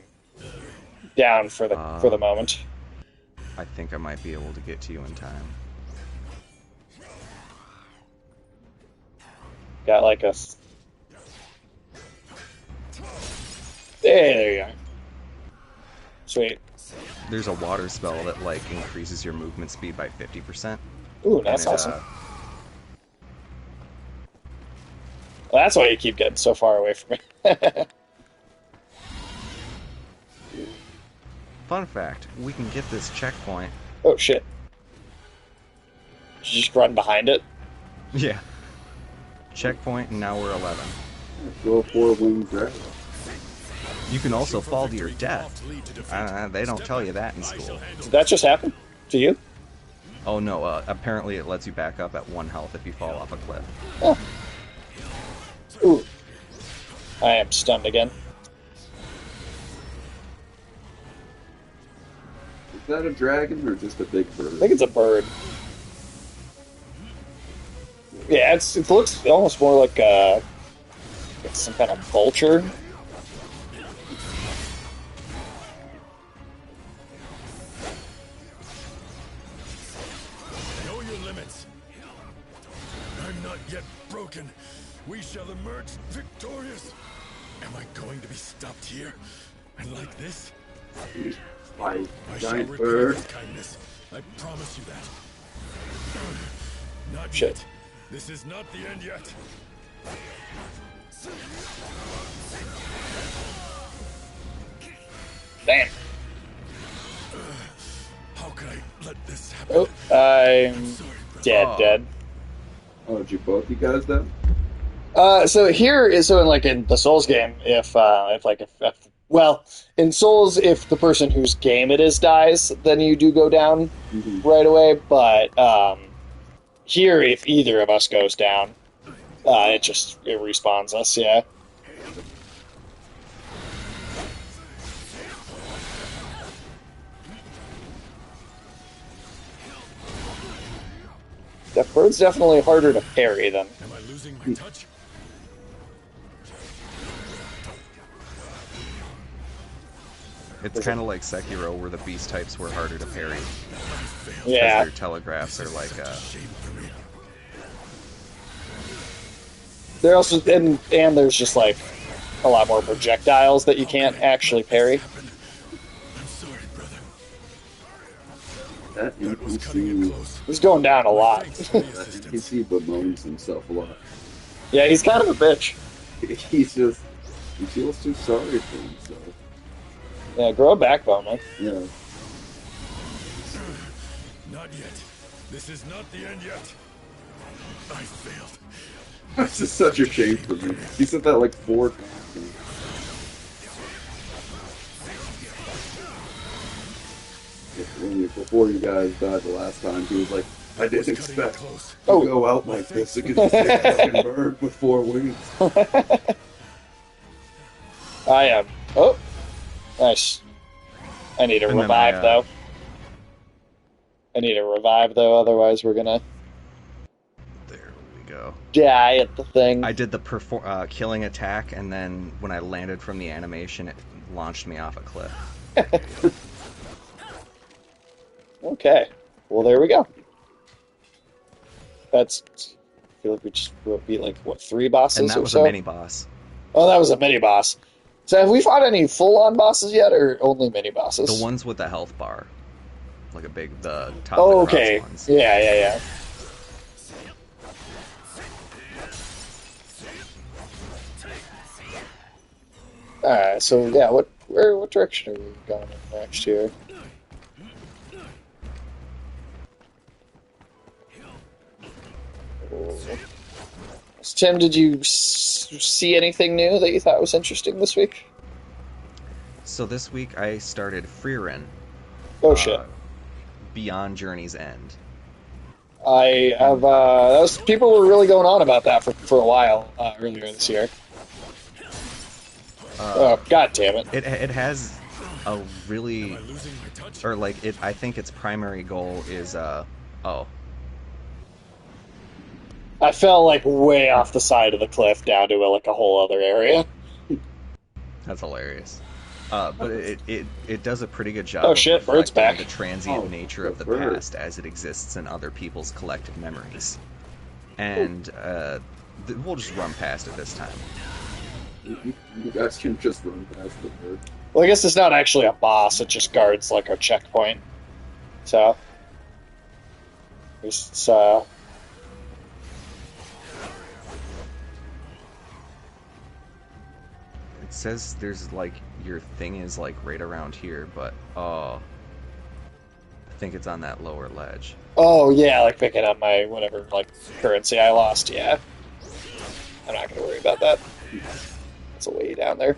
down for the moment. I think I might be able to get to you in time. Got like a... There you go. Sweet. There's a water spell that like increases your movement speed by 50%. Ooh, that's awesome. Well, that's why you keep getting so far away from me. Fun fact, we can get this checkpoint. Oh, shit. Did you just run behind it? Yeah. Checkpoint, and now we're 11. Go 4-winged dragon. You can also fall to your death. They don't tell you that in school. Did that just happen to you? Oh no, apparently it lets you back up at 1 health if you fall off a cliff. Oh. Ooh. I am stunned again. Is that a dragon or just a big bird? I think it's a bird. Yeah, it looks almost more like it's some kind of vulture. Know your limits. I'm not yet broken. We shall emerge victorious. Am I going to be stopped here? And like this? Fight, I shall giant repay bird. with kindness. I promise you that. Not Shit. yet. This is not the end yet. Damn. How could I let this happen? Oh, I'm Sorry, brother. dead. Oh, did you both you guys then? So here is so in the Souls game, if in Souls, if the person whose game it is dies, then you do go down right away. But here, if either of us goes down, it respawns us. Yeah. That bird's definitely harder to parry than. Am I losing my touch? It's kind of like Sekiro, where the beast types were harder to parry. Yeah. Their telegraphs are like, There also and there's just like a lot more projectiles that you can't actually parry. I'm sorry, brother. That That was cutting it NPC, close. He's going down a lot. Thanks for the that assistance. NPC bemoans himself a lot. Yeah, he's kind of a bitch. He feels too sorry for himself. Yeah, grow a backbone, man. Yeah. Not yet. This is not the end yet. I failed. That's just such a shame for me. He said that like 4 times. Before you guys died the last time, he was like, I didn't expect to go out like this against this fucking bird with 4 wings. I am. Oh, nice. I need a And then revive, though. I need a revive, though, otherwise we're gonna There we go. die at the thing. I did the killing attack, and then when I landed from the animation, it launched me off a cliff. Okay. Well, there we go. That's... I feel like we just beat, like, what, 3 bosses And that or was so? a mini-boss. Oh, that was a mini-boss. So have we fought any full-on bosses yet, or only mini-bosses? The ones with the health bar. Like the top Oh, of the okay. cross ones. Yeah. Alright, so yeah, what direction are we going in next here? Tim, did you see anything new that you thought was interesting this week? So this week I started Freerin. Oh shit! Beyond Journey's End. I have. People were really going on about that for a while earlier this year. Oh god damn it! It has a really, or like it. I think its primary goal is I fell like way off the side of the cliff down to like a whole other area. That's hilarious. But it does a pretty good job. Oh shit! Bird's back. The transient nature of the past as it exists in other people's collective memories, and we'll just run past it this time. You guys can just run past the bird. Well, I guess it's not actually a boss; it just guards like a checkpoint. So it's It says there's like your thing is like right around here, but I think it's on that lower ledge. Oh yeah, like picking up my whatever like currency I lost. Yeah, I'm not gonna worry about that. It's a way down there.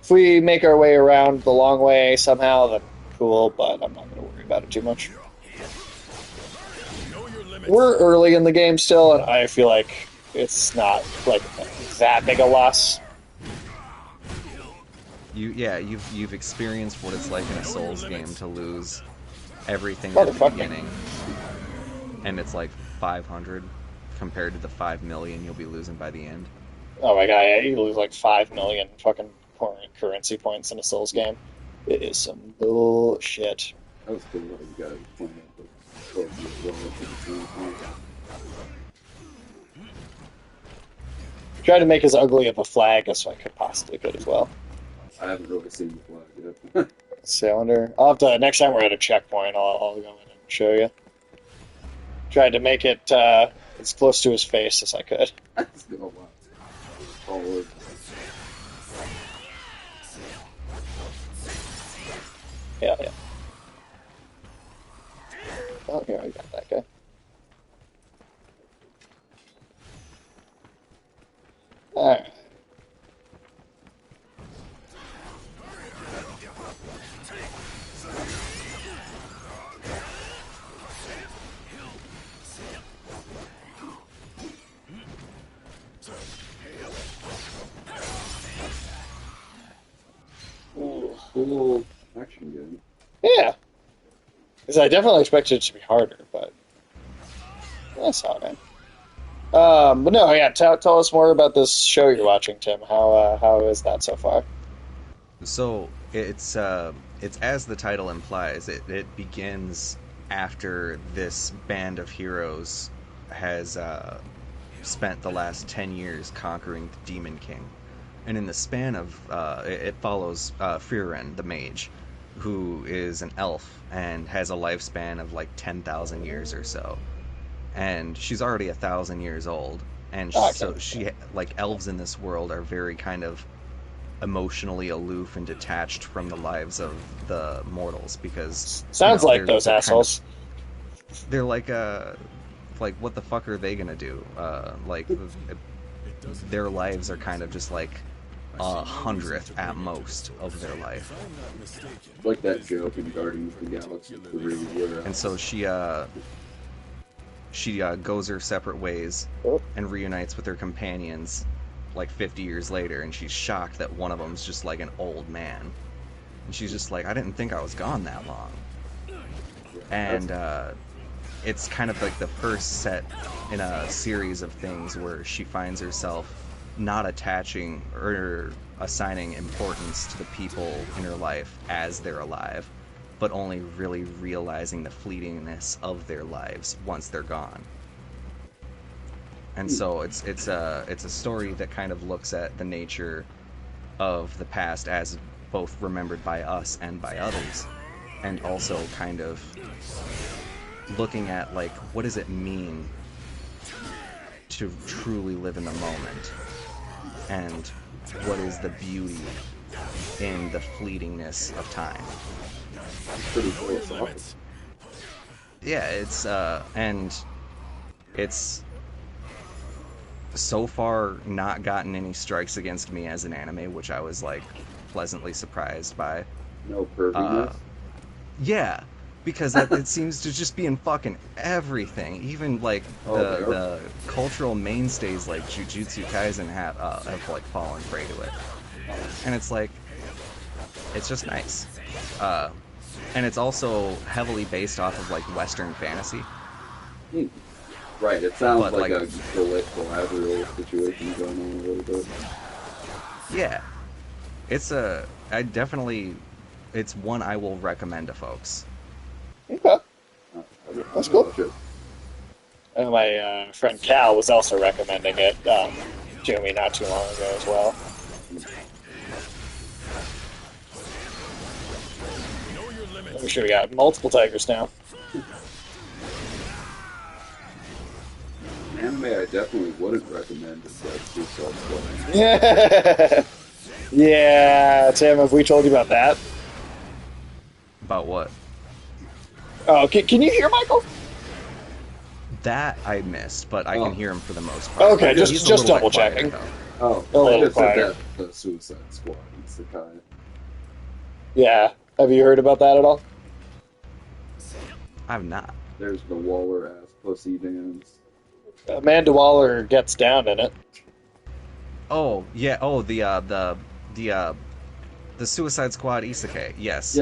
If we make our way around the long way somehow, then cool. But I'm not gonna worry about it too much. We're early in the game still, and I feel like it's not like that big a loss. You've experienced what it's like in a Souls game to lose everything at the beginning, and it's like 500 compared to the 5 million you'll be losing by the end. Oh my god, yeah, you lose like 5 million fucking currency points in a Souls game. It is some bullshit. That was cool how you guys pointed out the Tried to make as ugly of a flag as I possibly could as well. I haven't really seen the flag yet. Cylinder. I'll have to, next time we're at a checkpoint, I'll go in and show you. Tried to make it as close to his face as I could. It's been a while. Forward. Yeah. Oh, here, I got that guy. Alright. Cool action game. Yeah. Because I definitely expected it to be harder, but that's all right. But no, yeah. Tell us more about this show you're watching, Tim. How is that so far? So it's as the title implies. It begins after this band of heroes has spent the last 10 years conquering the Demon King, and in the span of it follows Frieren, the mage, who is an elf and has a lifespan of like 10,000 years or so. And she's already 1,000 years old, and so she like elves in this world are very kind of emotionally aloof and detached from the lives of the mortals because sounds like those assholes. They're like what the fuck are they gonna do? Their lives are kind of just like 100th at most of their life. Like that joke in Guardians of the Galaxy 3 where... And so she goes her separate ways and reunites with her companions like 50 years later, and she's shocked that one of them's just like an old man. And she's just like, I didn't think I was gone that long. And it's kind of like the first set in a series of things where she finds herself not attaching or assigning importance to the people in her life as they're alive, but only really realizing the fleetingness of their lives once they're gone. And so it's a story that kind of looks at the nature of the past as both remembered by us and by others, and also kind of looking at like what does it mean to truly live in the moment, and what is the beauty in the fleetingness of time. Pretty philosophical. Yeah, it's and it's so far not gotten any strikes against me as an anime, which I was like pleasantly surprised by. No perviness. Yeah, because it seems to just be in fucking everything. Even like the cultural mainstays like Jujutsu Kaisen have like fallen prey to it, and it's like it's just nice. And it's also heavily based off of like Western fantasy. Right, it sounds But, like like- a collateral situation going on a little bit. Yeah, it's it's one I will recommend to folks. Okay. That's cool. My friend Cal was also recommending it to me not too long ago as well. I'm sure we got multiple tigers now. Anime I definitely wouldn't recommend is that Suicide Squad. Yeah, Tim, have we told you about that? About what? Oh, can you hear Michael? That I missed, but I can hear him for the most part. Okay, He's just a little bit double quiet, checking. though. Oh, A little I just said quieter. that the Suicide Squad. It's the kind. Yeah. Have you heard about that at all? I've not. There's the Waller ass pussy dance. Amanda Waller gets down in it. Oh yeah. Oh the Suicide Squad isekai. Yes.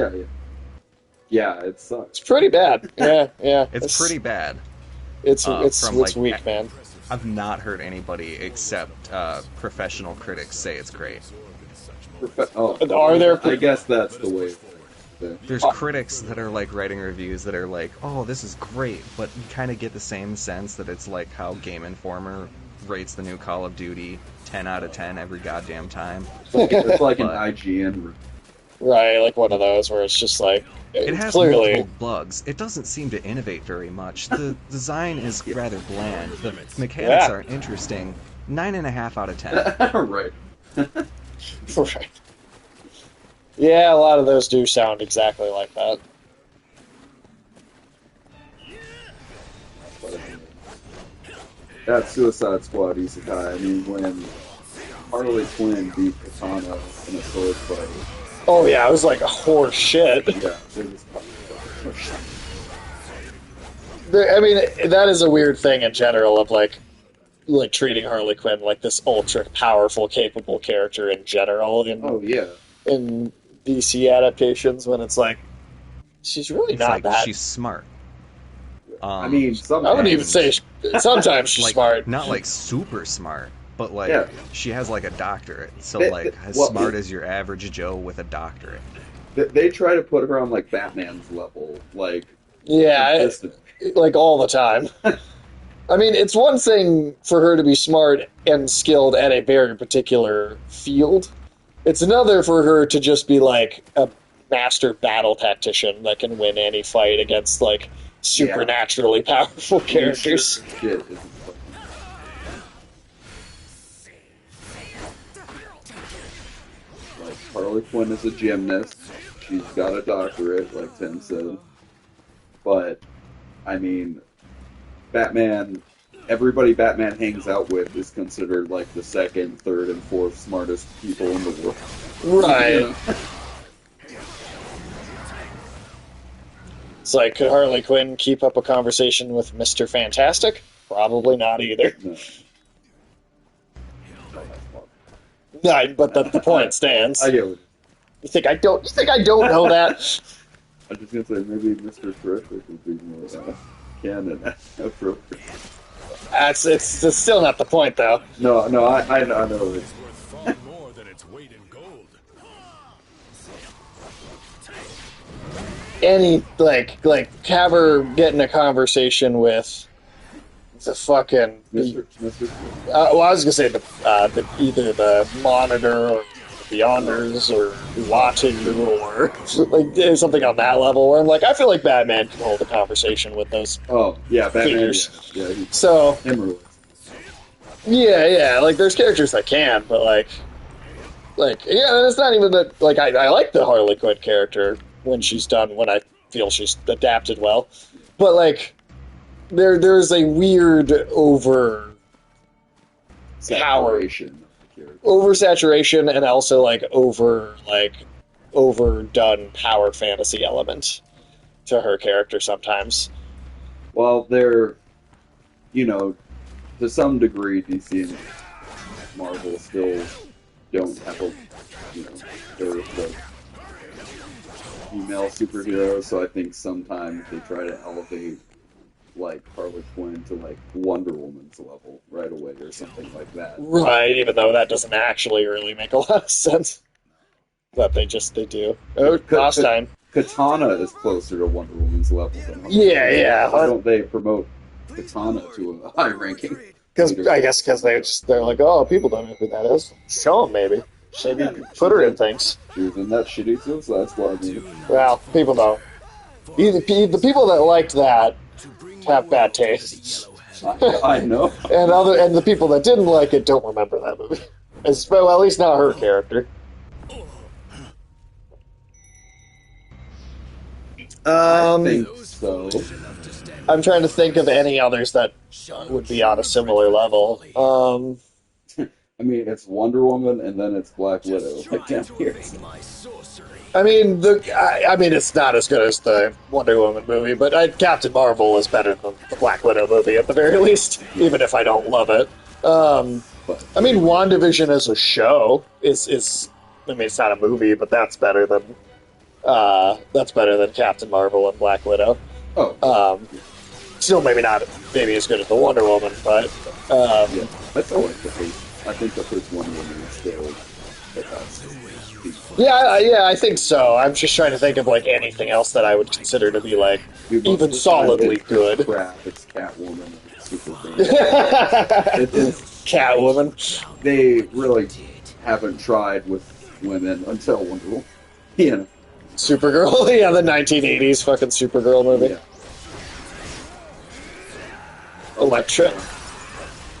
Yeah. It sucks. It's pretty bad. Yeah. It's pretty bad. It's from, like, weak, man. I've not heard anybody except professional critics say it's great. Are there? I guess that's the way. There's critics that are like writing reviews that are like, "Oh, this is great," but you kind of get the same sense that it's like how Game Informer rates the new Call of Duty 10 out of 10 every goddamn time. It's like an But- IGN. Right, like one of those where it's just like It has clearly. multiple bugs. It doesn't seem to innovate very much. The design is rather bland. The mechanics Yeah. aren't interesting. 9.5 out of 10. Right. Right. Yeah, a lot of those do sound exactly like that. That Suicide Squad isekai. I mean, when Harley Quinn beat Katana in a sword fight. Oh yeah, I was like, horse shit. Yeah, it was I mean, that is a weird thing in general of like treating Harley Quinn like this ultra powerful, capable character in general Oh yeah. in DC adaptations when it's like she's really It's not like that. she's smart. I mean, sometimes. I wouldn't even say sometimes she's like smart. not like super smart, but like Yeah. she has like a doctorate. So They- like as well, smart as your average Joe with a doctorate. They try to put her on like Batman's level, like Yeah, consistent. like all the time. I mean, it's one thing for her to be smart and skilled at a very particular field. It's another for her to just be like a master battle tactician that can win any fight against like supernaturally powerful characters. Shit is like Harley Quinn is a gymnast. She's got a doctorate, like Tim said. But I mean, Batman. Everybody Batman hangs out with is considered like the second, third, and fourth smartest people in the world. Right. You know? It's like, could Harley Quinn keep up a conversation with Mr. Fantastic? Probably not either. No. No, but the point stands. I get it. You think I don't? You think I don't know that? I'm just gonna say maybe Mr. Terrific would be more canon appropriate. It's still not the point though. No, I know. It's worth far more than its weight in gold. Any have her get in a conversation with the fucking Mr. well, I was gonna say either the Monitor or the Beyonders or Uatu or like something on that level where I'm like, I feel like Batman can hold a conversation with those Oh, yeah, Batman. figures. Yeah, So Emerald. yeah, like there's characters that can, but like yeah, it's not even that. Like I like the Harley Quinn character when she's done, when I feel she's adapted well, but like there's a weird Saturation of the character. oversaturation and also overdone power fantasy element to her character sometimes. Well, they're, to some degree, DC and Marvel still don't have they're the female superheroes, so I think sometimes they try to elevate, like, Harley Quinn to, like, Wonder Woman's level right away or something like that. Right, even though that doesn't actually really make a lot of sense. But they do. Oh, last time. Katana is closer to Wonder Woman's level than Harley Yeah, Quinn. yeah. Why don't they promote Katana to a high ranking? Because they're like, oh, people don't know who that is. Show them, maybe. Maybe put her in things. She was in that shitty Suicide Squad movie. Well, people don't. The people that liked that have bad taste. I know. And the people that didn't like it don't remember that movie. Well, at least not her character. I think so. I'm trying to think of any others that would be on a similar level. I mean, it's Wonder Woman and then it's Black Widow. Like down here. I mean, it's not as good as the Wonder Woman movie, but Captain Marvel is better than the Black Widow movie at the very least, even if I don't love it. I mean, WandaVision as a show is. I mean, it's not a movie, but that's better than Captain Marvel and Black Widow. Oh. Still, maybe as good as the Wonder Woman, but Yeah, I still like the first. I think the first Wonder Woman is still the best. yeah, I think so. I'm just trying to think of like anything else that I would consider to be like even solidly good. Crap, it's Catwoman. It's Superman. It's Catwoman. They really haven't tried with women until Wonder Woman. Yeah. Supergirl, yeah, the 1980s fucking Supergirl movie. Yeah. Elektra.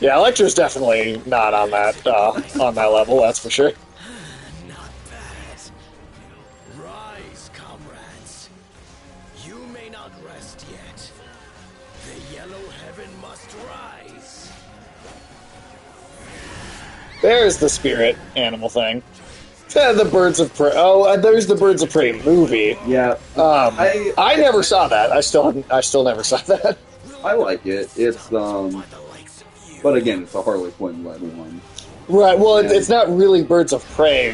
Yeah, Elektra's definitely not on that level, that's for sure. Not bad. Rise, comrades. You may not rest yet. The yellow heaven must rise. There's the spirit animal thing. The Birds of Prey. Oh, there's the Birds of Prey movie. Yeah. I never saw that. I still never saw that. I like it. It's but again, it's a Harley Quinn led one. Right. Well, Yeah. it's not really Birds of Prey.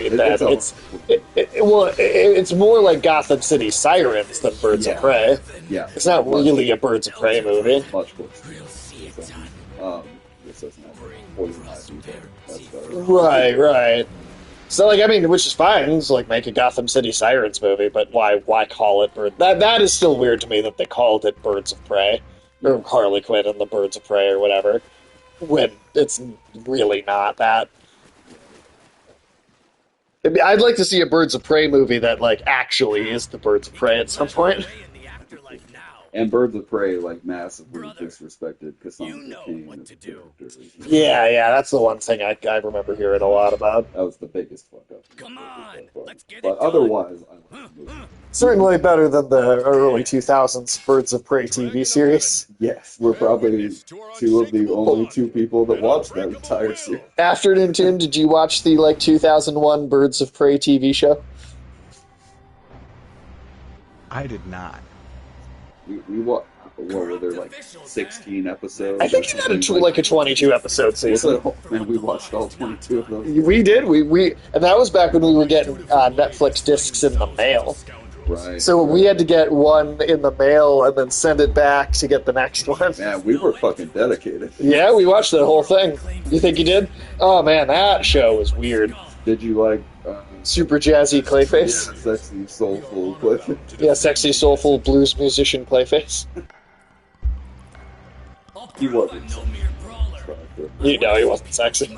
It's more like Gotham City Sirens than Birds of Prey. Yeah. It's not really a Birds of Prey movie. Much closer. This doesn't have poison ivy, but that's better. Right. So, like, I mean, which is fine. It's like make a Gotham City Sirens movie, but why call it Bird? That is still weird to me that they called it Birds of Prey or Harley Quinn and the Birds of Prey or whatever, when it's really not that. I'd like to see a Birds of Prey movie that like actually is the Birds of Prey at some point. And Birds of Prey, like, massively disrespected Cassandra You know Cain what as to a do. character. Yeah, that's the one thing I remember hearing a lot about. That was the biggest fuck up. Come on, let's get But it done. otherwise, I like the movie. Certainly better than the early 2000s Birds of Prey TV series. Yes, we're probably two of the only two people that watched that entire series. Afternoon Tim, did you watch the like 2001 Birds of Prey TV show? I did not. what were there, like 16 episodes? I think it had like a 22 episode season. And we watched all 22 of those. We did. We and that was back when we were getting Netflix discs in the mail. Right. So we had to get one in the mail and then send it back to get the next one. Man, we were fucking dedicated. Yeah, we watched the whole thing. You think you did? Oh man, that show was weird. Did you like Super jazzy Clayface? sexy, soulful Clayface? Yeah, sexy, soulful blues musician Clayface. He wasn't sexy. You know he wasn't sexy.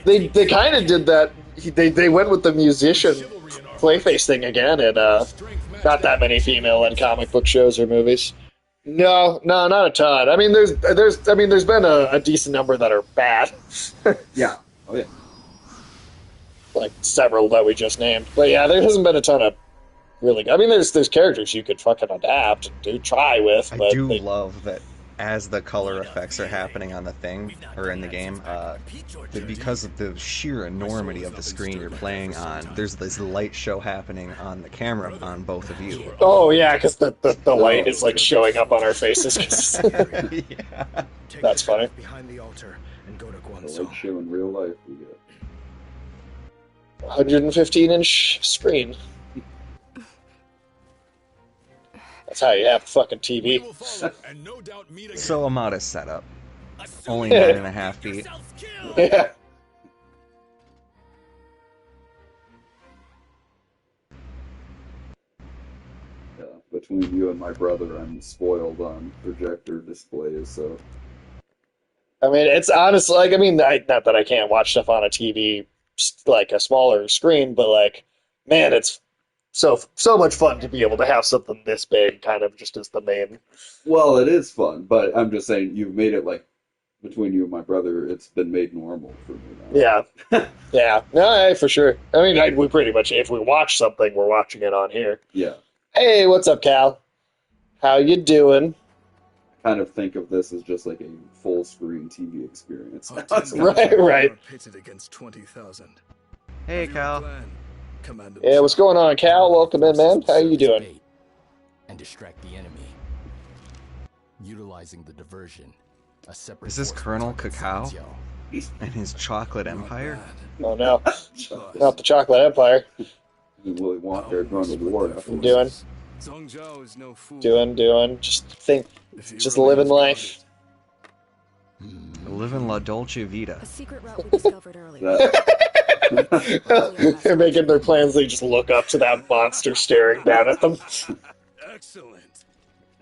they kind of did that. They went with the musician Clayface thing again, and not that many female in comic book shows or movies. No, not a ton. I mean, there's been a decent number that are bad. Yeah. Oh yeah. Like several that we just named, but yeah, there hasn't been a ton of really. I mean, there's characters you could fucking adapt and do try with. But I do love that as the color effects are happening on the thing or in the game, because of the sheer enormity of the screen you're playing on, there's this light show happening on the camera on both of you. Oh yeah, because the light is like showing up on our faces. Yeah. That's funny. Behind the altar and go to The Guangzhou. light show in real life we get. 115-inch screen. That's how you have a fucking TV. So a modest setup. Only 9.5 feet. Yeah. Yeah, between you and my brother, I'm spoiled on projector displays, so I mean, it's honestly like, I mean, not that I can't watch stuff on a TV, like a smaller screen, but like, man, it's so much fun to be able to have something this big, kind of just as the main. well, it is fun, but I'm just saying you've made it like between you and my brother, it's been made normal for me now. Yeah, yeah, no, for sure. I mean, we pretty much, if we watch something, we're watching it on here. Yeah. Hey, what's up, Cal? How you doing? Kind of think of this as just like a full screen TV experience. Right. Pitted against 20,000. Hey, Cal. Yeah, what's going on, Cal? Welcome in, man. How you doing? And distract the enemy. Utilizing the diversion. A separate Is this force Colonel targets Cacao? Sanzio. And his chocolate empire? Oh no, not the Chocolate Empire. Willy Wonka going to war. Doing, just living life. Living La Dolce Vita. A secret route we discovered earlier. They're making their plans. They just look up to that monster staring down at them. Excellent.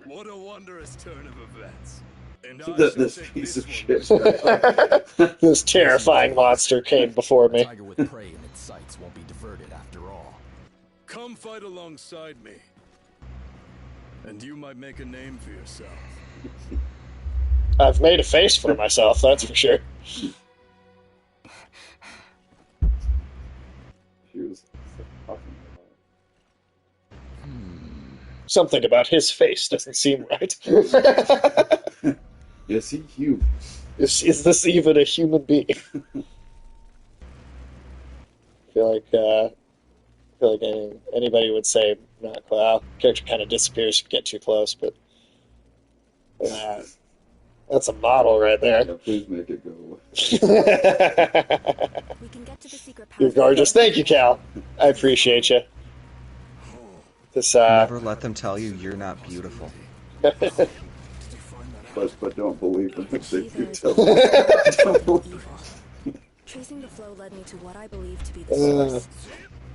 What a wondrous turn of events. And This piece of shit. This terrifying monster came before me. Tiger with prey in its sights won't be diverted after all. Come fight alongside me. And you might make a name for yourself. I've made a face for myself, that's for sure. She was fucking Something about his face doesn't seem right. Is he human? Is this even a human being? I feel like anybody would say not. Well, character kind of disappears if you get too close, but that's a model right there. Yeah, please make it go away. We can get to the secret You're passage. gorgeous. Thank you, Cal. I appreciate you. This Never let them tell you you're not beautiful. But don't believe them if they do Either- tell you. Don't believe Tracing the flow led me to what I believe to be the source.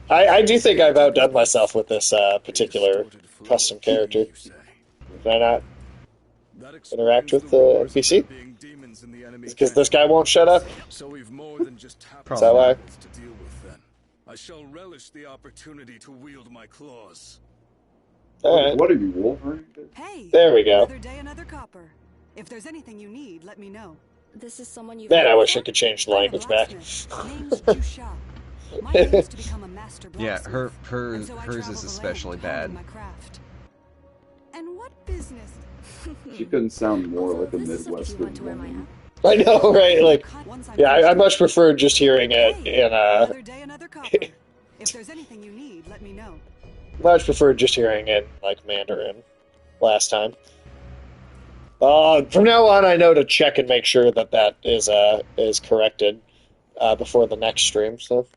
I do think I've outdone myself with this particular custom character. Did I not interact with the NPC? Because this guy won't shut up? So we've more than just Is Probably. that why? to deal with then. I shall relish the opportunity to wield my claws. Alright, What are you, Wolverine? Hey, there we go. another day, another copper. If there's anything you need, let me know. This is someone you've Man, I met wish I before? could change the I'm a language back. blacksmith. Name's Jusha. My aim is to become a master Yeah, blacksmith. hers And so I hers travel is the especially land, bad. honing my craft. And what business? She couldn't sound more Although like a this is if you Midwestern want to wear my woman. hat. I know, right? Like, Once I've yeah, I finished- much prefer just hearing it Hey, in another day, another copper. If there's anything you need, let me know. much prefer just hearing it like Mandarin. last time. From now on, I know to check and make sure that that is corrected before the next stream. So.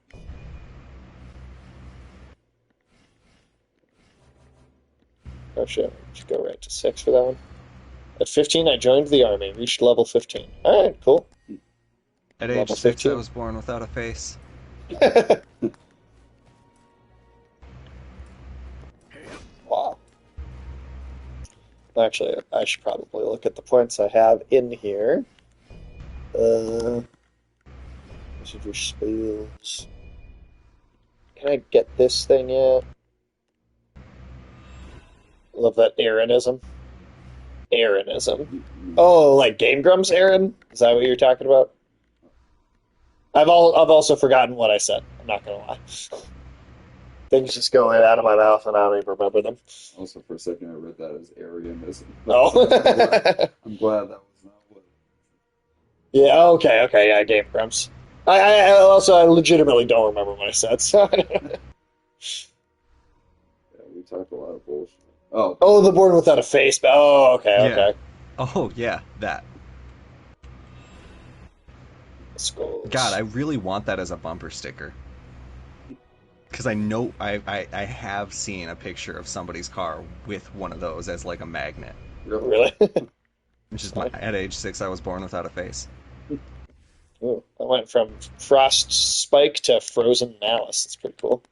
Oh shit, we should go right to 6 for that one. At 15, I joined the army, reached level 15. Alright, cool. At age Level 6, 15. I was born without a face. Wow. Actually, I should probably look at the points I have in here. These are your spells. Can I get this thing yet? Love that Aaronism. Aaronism. Oh, like Game Grumps Aaron? Is that what you're talking about? I've also forgotten what I said. I'm not gonna lie. Things just go in out of my mouth and I don't even remember them. Also, for a second, I read that as Arianism. Oh. I'm glad that was not what. Yeah, okay, yeah, Game Grumps. I legitimately don't remember what I said, so. Yeah, we talked a lot of bullshit. Oh, the Born Without a Face. Oh, okay. Oh, yeah, that. Skulls. God, I really want that as a bumper sticker. Because I know I have seen a picture of somebody's car with one of those as like a magnet. Really? Which is at age 6, I was born without a face. Ooh, I went from Frost Spike to Frozen Malice. That's pretty cool.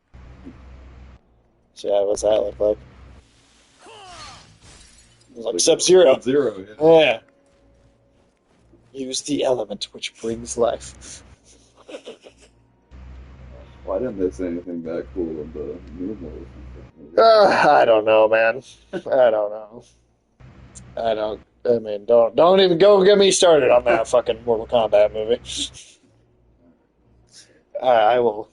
So yeah, what's that look like? It was like Sub-Zero. Sub-Zero, yeah. Yeah. Use the element which brings life. Well, I didn't miss anything that cool in the new movie. I don't know, man. I don't know. Don't even go get me started on that fucking Mortal Kombat movie. I will.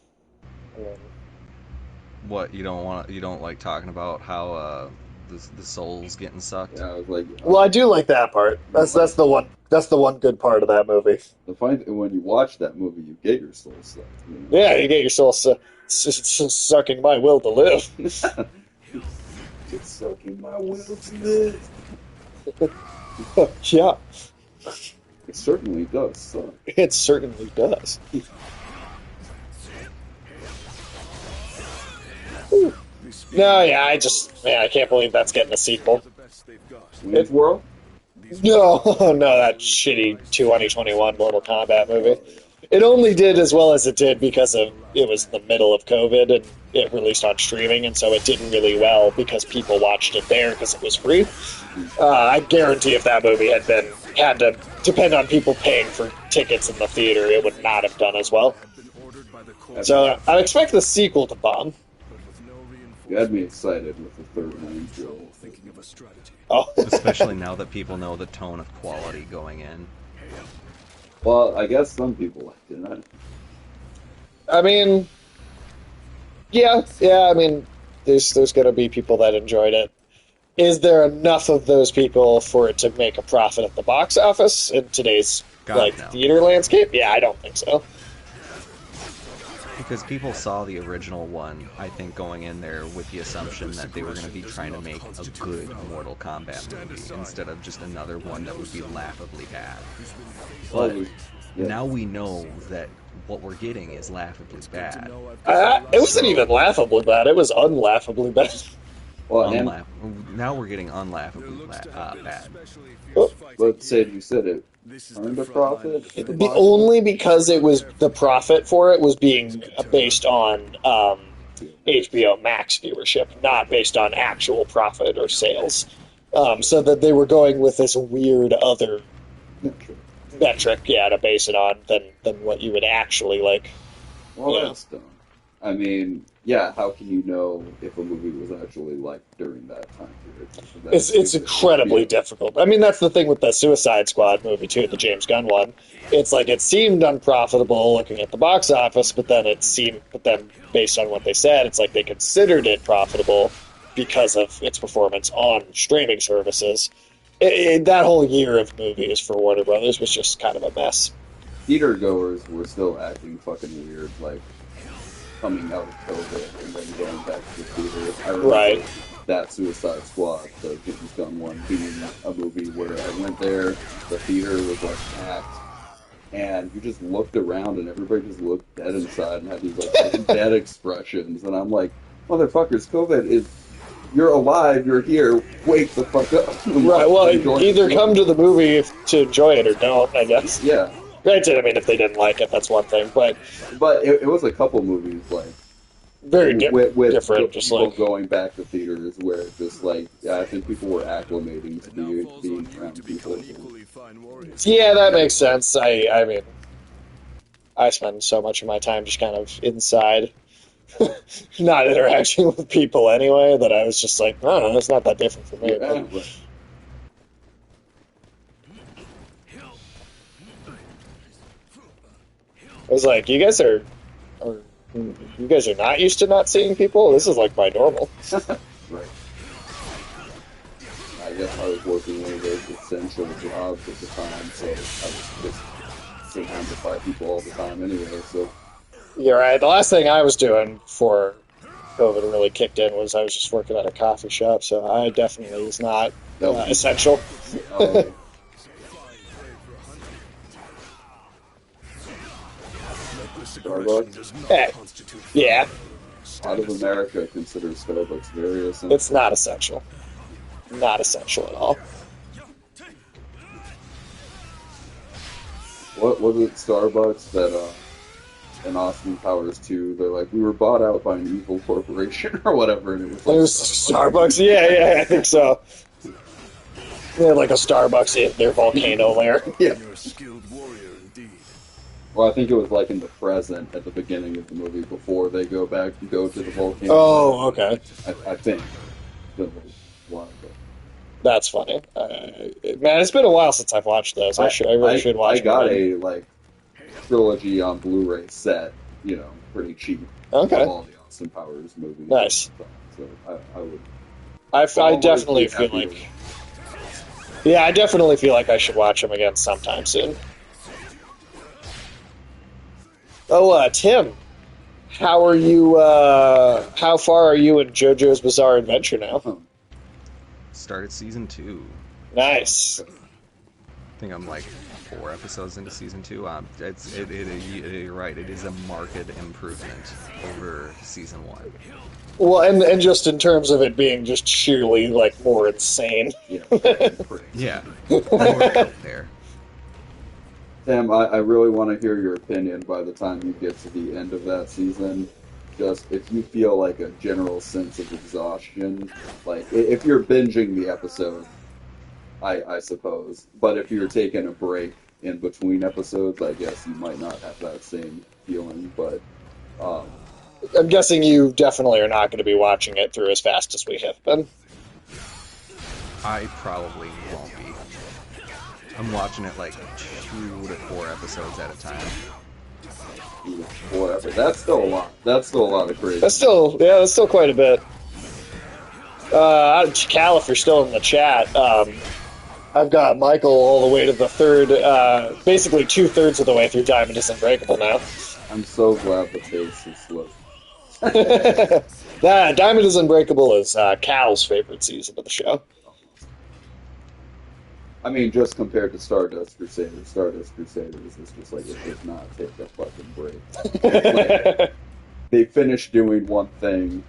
What, you don't like talking about how the soul's getting sucked? Yeah, I was like. Well, I do like that part. That's the one good part of that movie. When you watch that movie, you get your soul sucked. You know? Yeah, you get your soul sucking my will to live. It's sucking my will to live. Yeah. It certainly does suck. It certainly does. Ooh. No, yeah, I can't believe that's getting a sequel. Wayne's World? No, that shitty 2021 Mortal Kombat movie. It only did as well as it did because it was the middle of COVID and it released on streaming, and so it did really well because people watched it there because it was free. I guarantee if that movie had to depend on people paying for tickets in the theater, it would not have done as well. So I expect the sequel to bomb. You had me excited with the third Wayne's World. Thinking of a strategy. Oh. Especially now that people know the tone of quality going in. Well, I guess some people liked it. I mean, yeah. I mean, there's going to be people that enjoyed it. Is there enough of those people for it to make a profit at the box office in today's No. theater landscape? Yeah, I don't think so. Because people saw the original one, I think, going in there with the assumption that they were going to be trying to make a good Mortal Kombat movie instead of just another one that would be laughably bad. But now we know that what we're getting is laughably bad. It wasn't even laughably bad. It was unlaughably bad. Well, Now we're getting unlaughably bad. But say you said it earned a profit. Only because it was the profit for it was being based on HBO Max viewership, not based on actual profit or sales. So that they were going with this weird other metric, to base it on than what you would actually like. Well, that's dumb. I mean, how can you know if a movie was actually liked during that time period? It's incredibly difficult. I mean, that's the thing with the Suicide Squad movie too, the James Gunn one. It's like it seemed unprofitable looking at the box office, but then based on what they said, it's like they considered it profitable because of its performance on streaming services. That whole year of movies for Warner Brothers was just kind of a mess. Theater goers were still acting fucking weird, like coming out of COVID and then going back to the theater. I remember that Suicide Squad, the James Gunn one, being a movie where I went there, the theater was like packed, and you just looked around and everybody just looked dead inside and had these like dead expressions, and I'm like, motherfuckers, COVID is, you're alive, you're here, wake the fuck up. Right, well, Enjoy either the come to the movie to enjoy it or don't, I guess. Yeah, Granted, I mean, if they didn't like it, that's one thing, but but it was a couple movies like very with different, just people like... going back to theaters where just like I think people were acclimating to being around people. Yeah, that makes sense. I mean, I spend so much of my time just kind of inside, not interacting with people anyway, that I was just like, I don't know, it's not that different for me. Yeah, But I was like, you guys are not used to not seeing people? This is like my normal. right. I guess I was working one of those essential jobs at the time, so I was just surrounded by people all the time anyway. So You're right. The last thing I was doing before COVID really kicked in was I was just working at a coffee shop, so I definitely was not essential. Starbucks. Hey, yeah, A lot of America considers Starbucks very essential. it's not essential. Not essential at all. What was it, Starbucks, that in Austin Powers 2, they're like, we were bought out by an evil corporation or whatever, and it was like... It was Starbucks. Yeah, I think so. They had like a Starbucks in their volcano lair. Yeah. You're a skilled warrior indeed. Well, I think it was like in the present at the beginning of the movie before they go to the volcano. Oh, okay. I think. It's been a while ago. That's funny. Man, it's been a while since I've watched those. I really should watch I got them. a trilogy on Blu-ray set, pretty cheap. Okay. Of all the Austin Powers movies. Nice. So I would. I definitely feel like... Yeah, I definitely feel like I should watch them again sometime soon. Oh, Tim, how are you? How far are you in JoJo's Bizarre Adventure now? Started season 2. Nice. I think I'm like 4 episodes into season 2. You're right. It is a marked improvement over season 1. Well, and just in terms of it being just sheerly like more insane. Yeah. More out there. Sam, I really want to hear your opinion by the time you get to the end of that season. Just if you feel like a general sense of exhaustion, like if you're binging the episode, I suppose. But if you're taking a break in between episodes, I guess you might not have that same feeling. But I'm guessing you definitely are not going to be watching it through as fast as we have been. I probably won't be. I'm watching it like 2 to 4 episodes at a time. Whatever. That's still a lot. That's still a lot of crazy. That's still quite a bit. Cal, if you're still in the chat, I've got Michael all the way to the third, basically 2/3 of the way through Diamond is Unbreakable now. I'm so glad the pace is slow. Diamond is Unbreakable is Cal's favorite season of the show. I mean, just compared to Stardust Crusaders is just like, it does not take a fucking break. It's like, they finish doing one thing,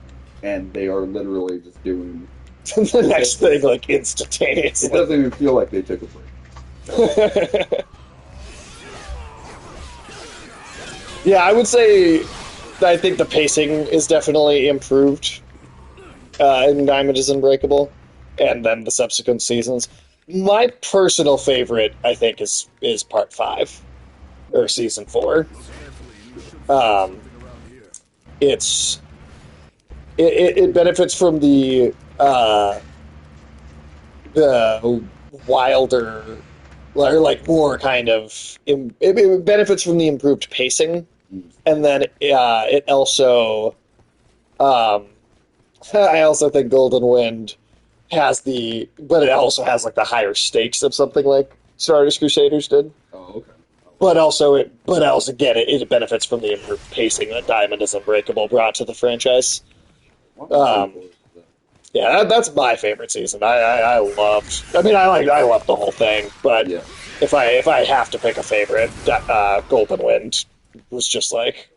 and they are literally just doing the next thing, like, It instantaneously. doesn't even feel like they took a break. Yeah, I would say I think the pacing is definitely improved in Diamond is Unbreakable, and then the subsequent seasons. My personal favorite, I think, is part 5 or season 4. It benefits from the wilder, or like more kind of. It benefits from the improved pacing, and then it also. I also think Golden Wind but it also has like the higher stakes of something like Stardust Crusaders did. Oh, okay. But also again, it benefits from the improved pacing that Diamond is Unbreakable brought to the franchise. Yeah, that's my favorite season. I loved. I mean, I loved the whole thing, but Yeah. if I have to pick a favorite, Golden Wind was just like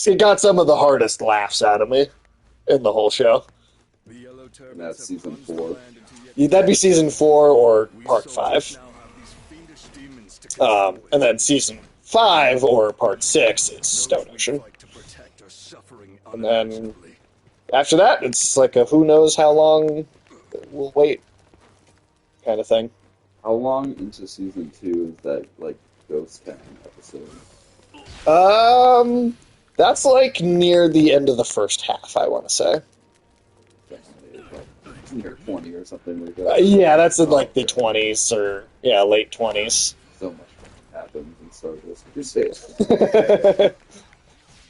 it got some of the hardest laughs out of me in the whole show. The yellow turbans And that's have season plunged the 4. land into yet That'd be season 4 or we part soldiers 5, now have these fiendish demons to contend with. and then season 5 or part 6 is Stone Those we Ocean, fight to protect are suffering and then unimaginably. after that, it's like a who knows how long we'll wait kind of thing. How long into season 2 is that, like, Ghost Town episode? That's like near the end of the first half, I want to say. Definitely, like, near 20 or something like that. Yeah, that's in like the 20s or late 20s. So much happens in Stardust Crusader.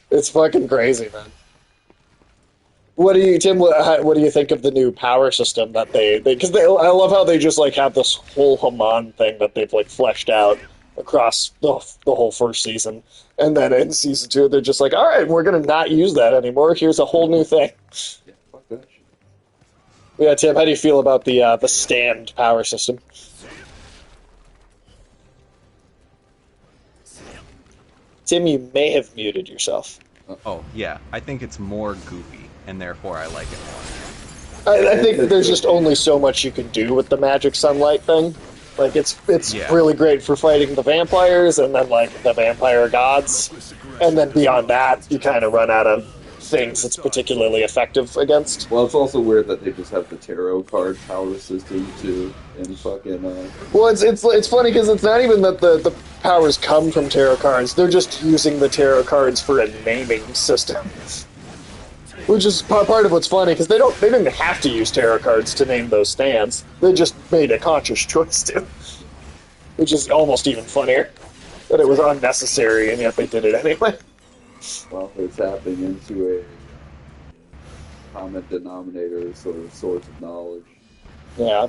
It's fucking crazy, man. What do you, Tim? What do you think of the new power system that they because I love how they just like have this whole Haman thing that they've like fleshed out across the whole first season, and then in season 2 they're just like, all right, we're gonna not use that anymore. Here's a whole new thing. Yeah, fuck that shit. Yeah, Tim, how do you feel about the stand power system? Tim, you may have muted yourself. Oh, yeah. I think it's more goofy, and therefore I like it more. I think that there's just only so much you can do with the magic sunlight thing. Like it's Yeah. really great for fighting the vampires and then like the vampire gods, and then beyond that you kind of run out of things it's particularly effective against. Well, it's also weird that they just have the tarot card power system too, and fucking. Well, it's funny because it's not even that the powers come from tarot cards; they're just using the tarot cards for a naming system. Which is part of what's funny because they didn't have to use tarot cards to name those stands. They just made a conscious choice to, which is almost even funnier that it was unnecessary and yet they did it anyway. Well, it's tapping into a common denominator, sort of source of knowledge. Yeah.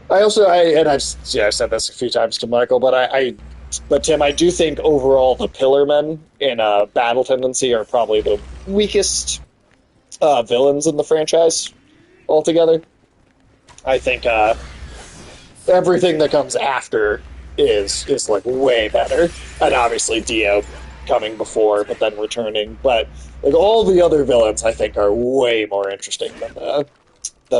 I've said this a few times to Michael, but Tim, I do think overall the Pillarmen in Battle Tendency are probably the weakest villains in the franchise altogether. I think everything that comes after is like way better, and obviously Dio coming before, but then returning. But like all the other villains, I think are way more interesting than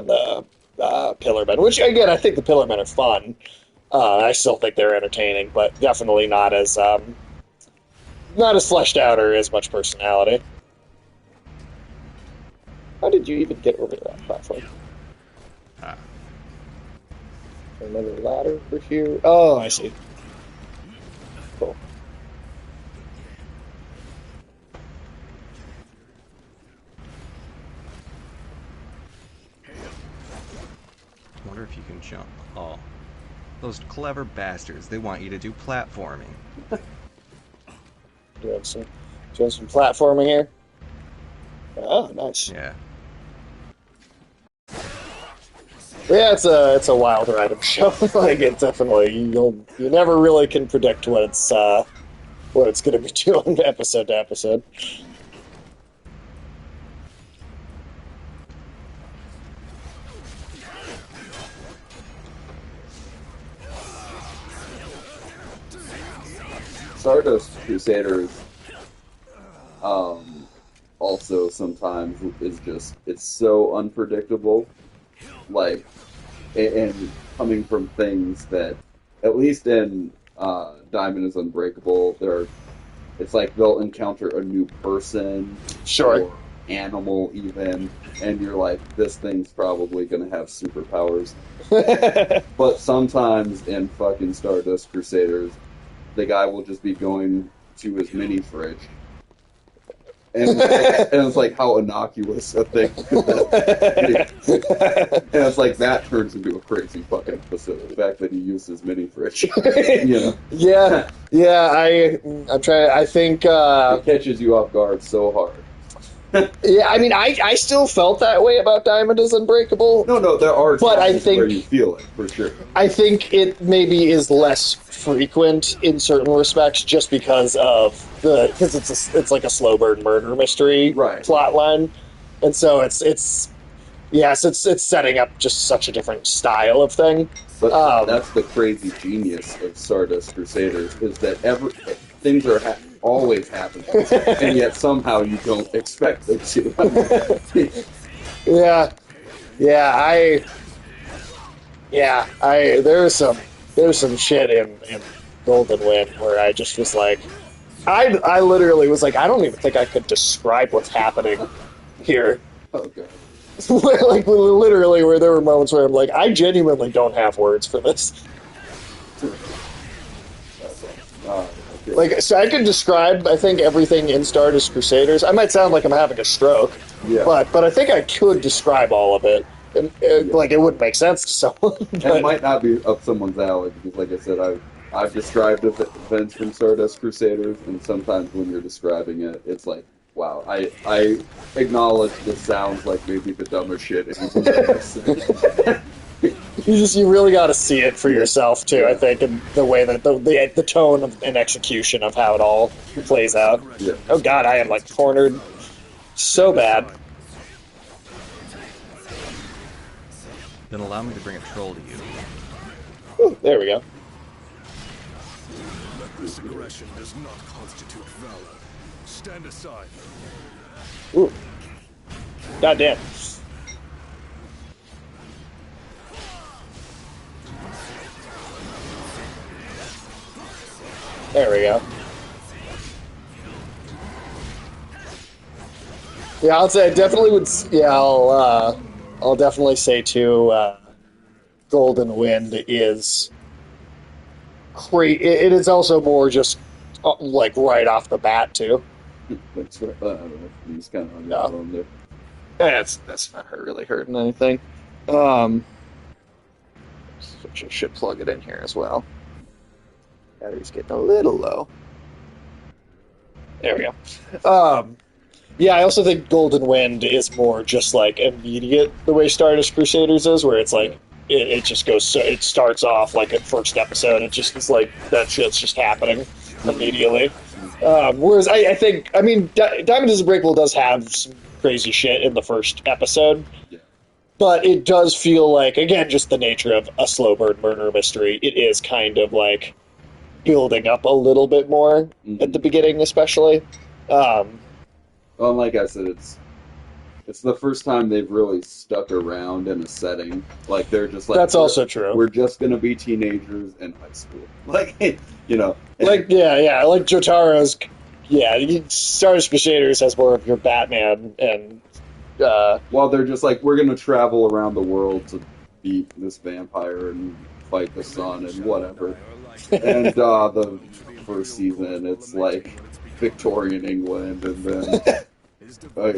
the Pillarmen. Which again, I think the Pillarmen are fun. I still think they're entertaining, but definitely not as fleshed out or as much personality. How did you even get over to that platform? Another ladder for here. Oh, I see. Cool. I wonder if you can jump. Oh. Those clever bastards, they want you to do platforming. Doing some platforming here. Oh, nice. Yeah. But yeah, it's a wild random show. Like it definitely you never really can predict what it's going to be doing episode to episode. Stardust Crusaders also sometimes is just, it's so unpredictable. Like, and coming from things that, at least in Diamond is Unbreakable, it's like they'll encounter a new person, Sure. or animal even, and you're like, this thing's probably gonna have superpowers. But sometimes in fucking Stardust Crusaders, the guy will just be going to his mini fridge. And it's like how innocuous a thing could that be? And it's like that turns into a crazy fucking episode. The fact that he used his mini fridge. You know? Yeah, I'm trying. I think It catches you off guard so hard. yeah, I mean, I still felt that way about Diamond is Unbreakable. No, there are But I times think- where you feel it, for sure. I think it maybe is less frequent in certain respects, just because it's like a slow burn murder mystery Right. plot line, and so it's yes, it's setting up just such a different style of thing. But Um, that's the crazy genius of Stardust Crusaders is that things are always happening, and yet somehow you don't expect them to. yeah, yeah, there was some shit in Golden Wind where I just was like, I literally was like, I don't even think I could describe what's happening here. Oh god. Like literally, where there were moments where I'm like, I genuinely don't have words for this. Okay. Like, so I could describe, I think, everything in Stardust Crusaders. I might sound like I'm having a stroke, Yeah. but I think I could describe all of it. And, like, it wouldn't make sense to someone. And But, it might not be up someone's alley because, like I said, I've described events from Stardust Crusaders, and sometimes when you're describing it, it's like, wow, I acknowledge this sounds like maybe the dumbest shit anyone ever said. you really got to see it for yourself too. Yeah. I think, and the way that the tone and execution of how it all plays out. Yeah. Oh God, I am like cornered so bad. Then allow me to bring a troll to you. Ooh, there we go. This aggression does not constitute valor. Stand aside. Ooh, God damn. There we go. Yeah, I'll say I definitely would. Yeah, I'll definitely say too. Golden Wind is great. It is also more just like right off the bat too. That's right. I don't know. He's kind of on your No. own there. That's not really hurting anything. Should plug it in here as well. Battery's getting a little low. There we go. Yeah, I also think Golden Wind is more just like immediate the way Stardust Crusaders is, where it's like it just goes. So it starts off like at first episode. It just is like that shit's just happening immediately. Whereas I think, I mean, Diamond is Unbreakable does have some crazy shit in the first episode, Yeah. but it does feel like, again, just the nature of a slow burn murder mystery. It is kind of like building up a little bit more at the beginning, especially. Well, like I said, it's the first time they've really stuck around in a setting. Like they're just like That's also true. We're just gonna be teenagers in high school. Like you know. Like like Jotaro's. Yeah, Stardust Crusaders has more of your Batman and. Well, they're just like we're gonna travel around the world to beat this vampire and fight the sun and whatever. And the first season, it's like Victorian England, and then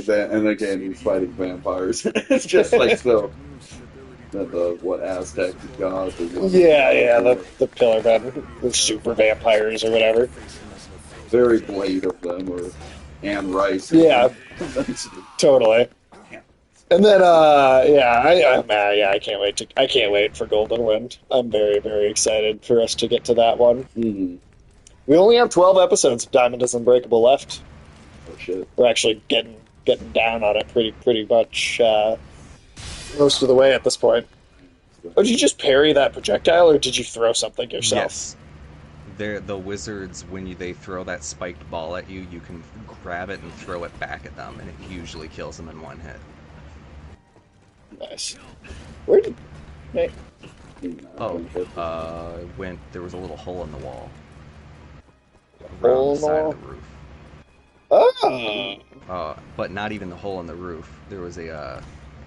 and again he's fighting vampires. It's just like so. The what Aztec gods? Or the Pillar Men, the super vampires or whatever. very Blade of them, or Anne Rice. Yeah, totally. And then, I can't wait I can't wait for Golden Wind. I'm very, very excited for us to get to that one. Mm-hmm. We only have 12 episodes of Diamond is Unbreakable left. Oh shit! We're actually getting down on it pretty much most of the way at this point. Oh, did you just parry that projectile, or did you throw something yourself? Yes. The wizards, when they throw that spiked ball at you, you can grab it and throw it back at them, and it usually kills them in one hit. Nice. Where did... Hey. There was a little hole in the wall. Hole Around in the the side wall? of the roof. Oh! But not even the hole in the roof. There was a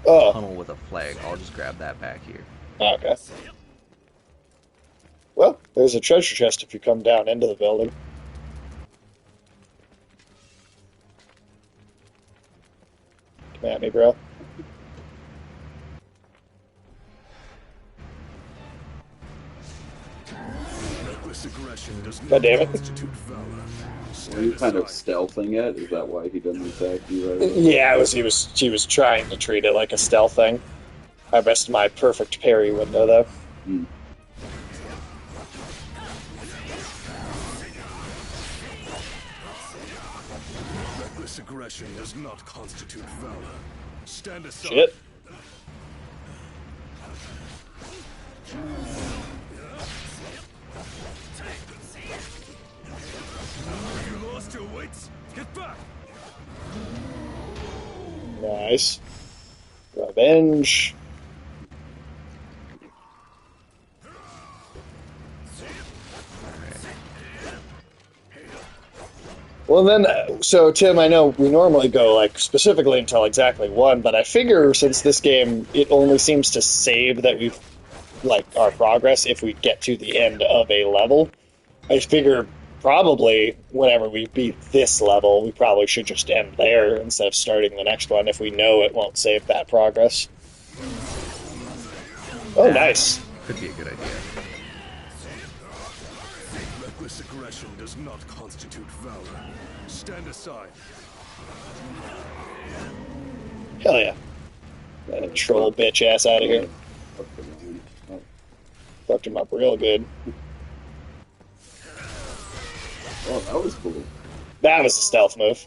tunnel with a flag. I'll just grab that back here. Okay. Well, there's a treasure chest if you come down into the building. Come at me, bro. God damn it. Are you kind of stealthing it? Is that why he doesn't attack you right away? Yeah, he was trying to treat it like a stealth thing. I missed my perfect parry window, though. Hmm. Reckless aggression does not constitute valor. Stand aside. Shit. Nice. Revenge. Well then, so Tim, I know we normally go like specifically until exactly one, but I figure since this game, it only seems to save that we've like our progress if we get to the end of a level. I figure probably whenever we beat this level, we probably should just end there instead of starting the next one if we know it won't save that progress. Oh, That nice. Could be a good idea. Reckless aggression does not constitute valor. Stand aside. Hell yeah. That troll bitch ass out of here. Fucked him up real good. Oh, that was cool. That was a stealth move.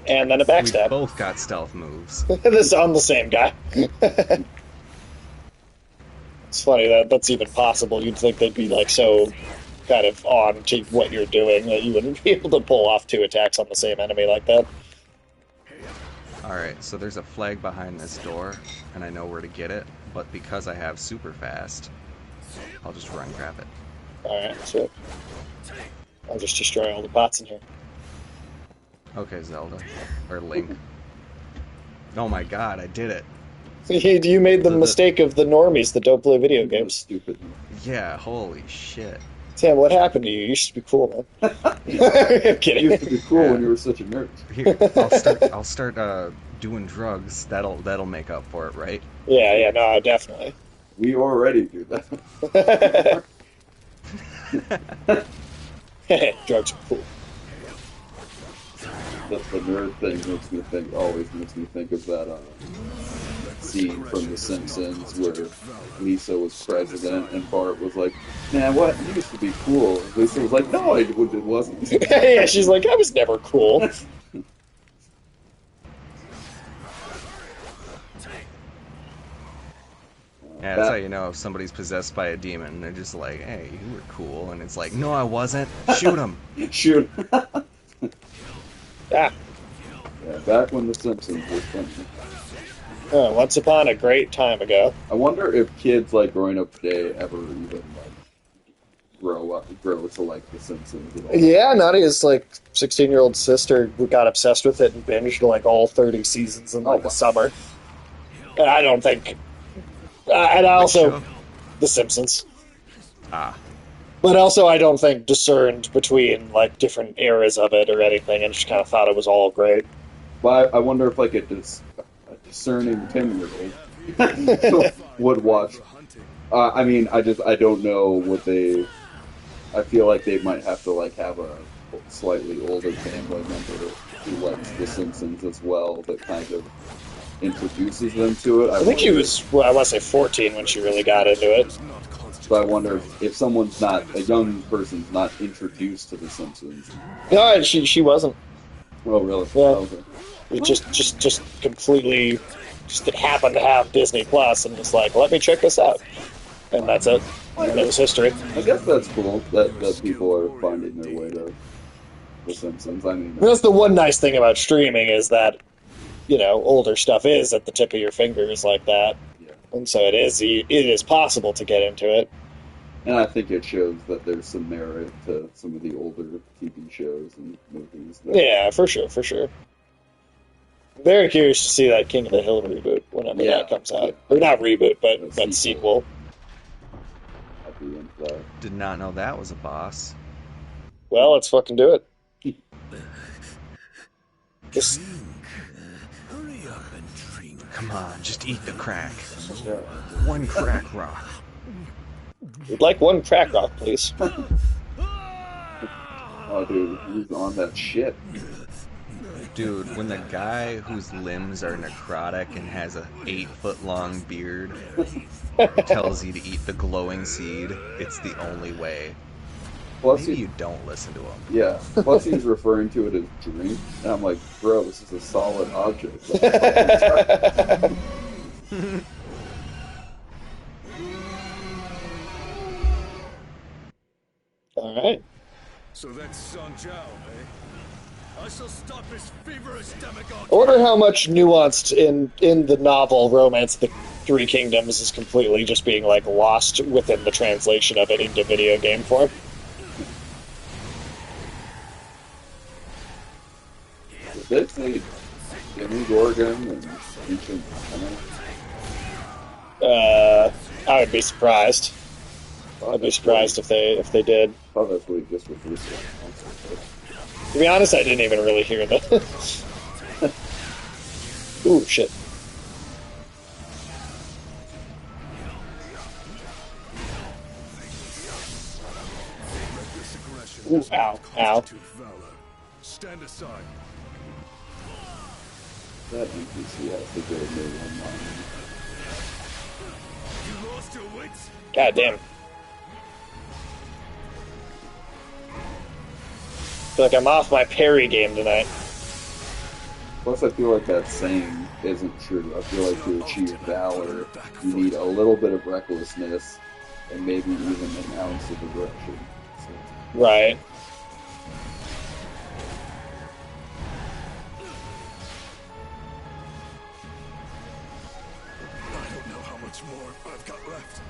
And then a We backstab. both got stealth moves. This on the same guy. It's funny that that's even possible. You'd think they'd be like so kind of on to what you're doing that you wouldn't be able to pull off 2 attacks on the same enemy like that. Alright, so there's a flag behind this door, and I know where to get it, but because I have super fast, I'll just run grab it. Alright, so I'll just destroy all the bots in here. Okay, Zelda. Or Link. Oh my god, I did it. You made the The- mistake of the normies that don't play video games. Stupid. Yeah, holy shit. Sam, what happened to you? You used to be cool, man. I'm You kidding. used to be cool when you were such a nerd. Here, I'll start doing drugs. That'll make up for it, right? Yeah, no, definitely. We already do that. Drugs are cool. The nerd thing always makes me think of that scene from The Simpsons where Lisa was president and Bart was like, "Man, what? You used to be cool." Lisa was like, "No, it wasn't." Yeah, she's like, I was never cool. Yeah, that's how you know if somebody's possessed by a demon. They're just like, hey, you were cool. And it's like, no, I wasn't. Shoot him. Shoot. Ah, Yeah, back when The Simpsons was funny. once upon a great time ago. I wonder if kids like growing up today ever even like grow to like The Simpsons at all. Yeah, Nadia's like 16-year-old sister got obsessed with it and binged like all 30 seasons in like a summer. And I don't think. And I also, show? The Simpsons. Ah. But also, I don't think discerned between like different eras of it or anything, and just kind of thought it was all great. But I wonder if like a discerning 10-year-old would watch. I mean, I don't know what they. I feel like they might have to like have a slightly older family member who likes The Simpsons as well, that kind of introduces them to it. I think she was, well, I want to say 14 when she really got into it. So I wonder if someone's not, a young person's not introduced to The Simpsons. No, she wasn't. Oh, really? Yeah. Okay. It just completely just happened to have Disney Plus and was like, let me check this out. And that's it. And it was history. I guess that's cool that people are finding their way to The Simpsons. I mean, That's the one nice thing about streaming is that, you know, older stuff is at the tip of your fingers like that. yeah. And so it is possible to get into it. And I think it shows that there's some merit to some of the older TV shows and movies. Yeah, for sure. Very curious to see that King of the Hill reboot whenever Yeah. that comes out. Or not reboot, but sequel. sequel. I'd be into that. Did not know that was a boss. Well, let's fucking do it. Just, Come on, just eat the crack. Yeah. One crack rock. we'd like one crack rock, please. Oh, dude, he's on that shit. Dude, when the guy whose limbs are necrotic and has a 8-foot-long beard tells you to eat the glowing seed, it's the only way. Plus, Maybe you don't listen to him. yeah. Plus, he's referring to it as drink, and I'm like, bro, this is a solid object. All right. So that's Sun Jiao, eh? I shall stop his feverish demagogue. I wonder how much nuanced in the novel Romance of the Three Kingdoms is completely just being like lost within the translation of it into video game form. Did they say Demogorgon and Ancient I would be surprised. I'd be surprised if they did. I thought that's what he just referred to. To be honest, I didn't even really hear that. Ooh, shit. Ooh, ow, ow. Stand aside. That NPC has to go new online. You lost your wits? God damn. I feel like I'm off my parry game tonight. Plus, I feel like that saying isn't true. I feel like to achieve valor, you need a little bit of recklessness and maybe even an ounce of aggression. So, Right. I don't know how much more I've got left.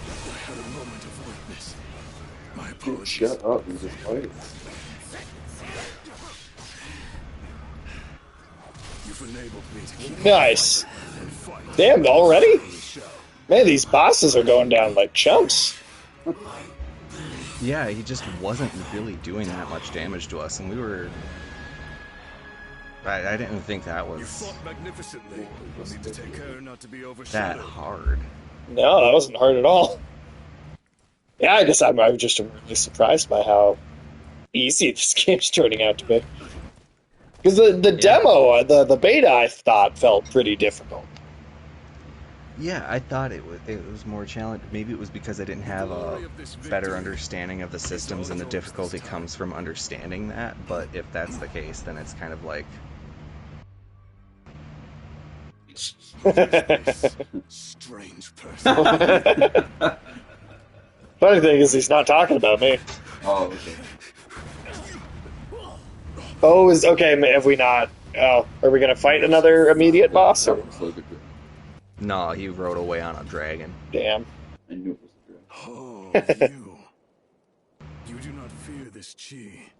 I had a moment of weakness. My dude, apologies. shut up and just fight. You've enabled me to keep Nice. and fight. Damn, already? We shall. Man, these bosses are going down like chumps. Yeah, he just wasn't really doing that much damage to us, and we were... I didn't think that You was fought magnificently. You'll need to take care not to be that overshadowed. hard. No, that wasn't hard at all. Yeah, I guess I'm just really surprised by how easy this game's turning out to be. Because the demo, the beta, I thought felt pretty difficult. Yeah, I thought it was more challenging. Maybe it was because I didn't have a better understanding of the systems, and the difficulty comes from understanding that. But if that's the case, then it's kind of like... Strange person. Funny thing is, he's not talking about me. Oh, okay. Oh, is okay. Have we not? Oh, are we gonna fight another immediate boss? Or? Looks like a good. No, he rode away on a dragon. Damn. I knew it was a good. Oh, you do not fear this chi.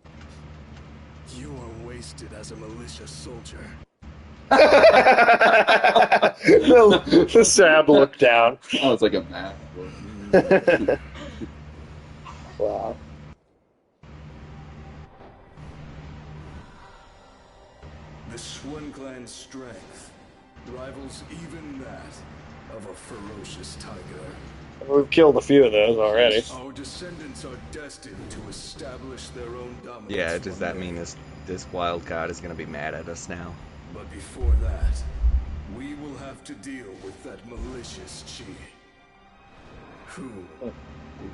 You are wasted as a militia soldier. The sad look down. Oh, it's like a map. Wow. The Swan clan's strength rivals even that of a ferocious tiger. We've killed a few of those already. Our descendants are destined to establish their own dominance. Yeah, does that one day. mean this wild god is going to be mad at us now? But before that, we will have to deal with that malicious chi, who will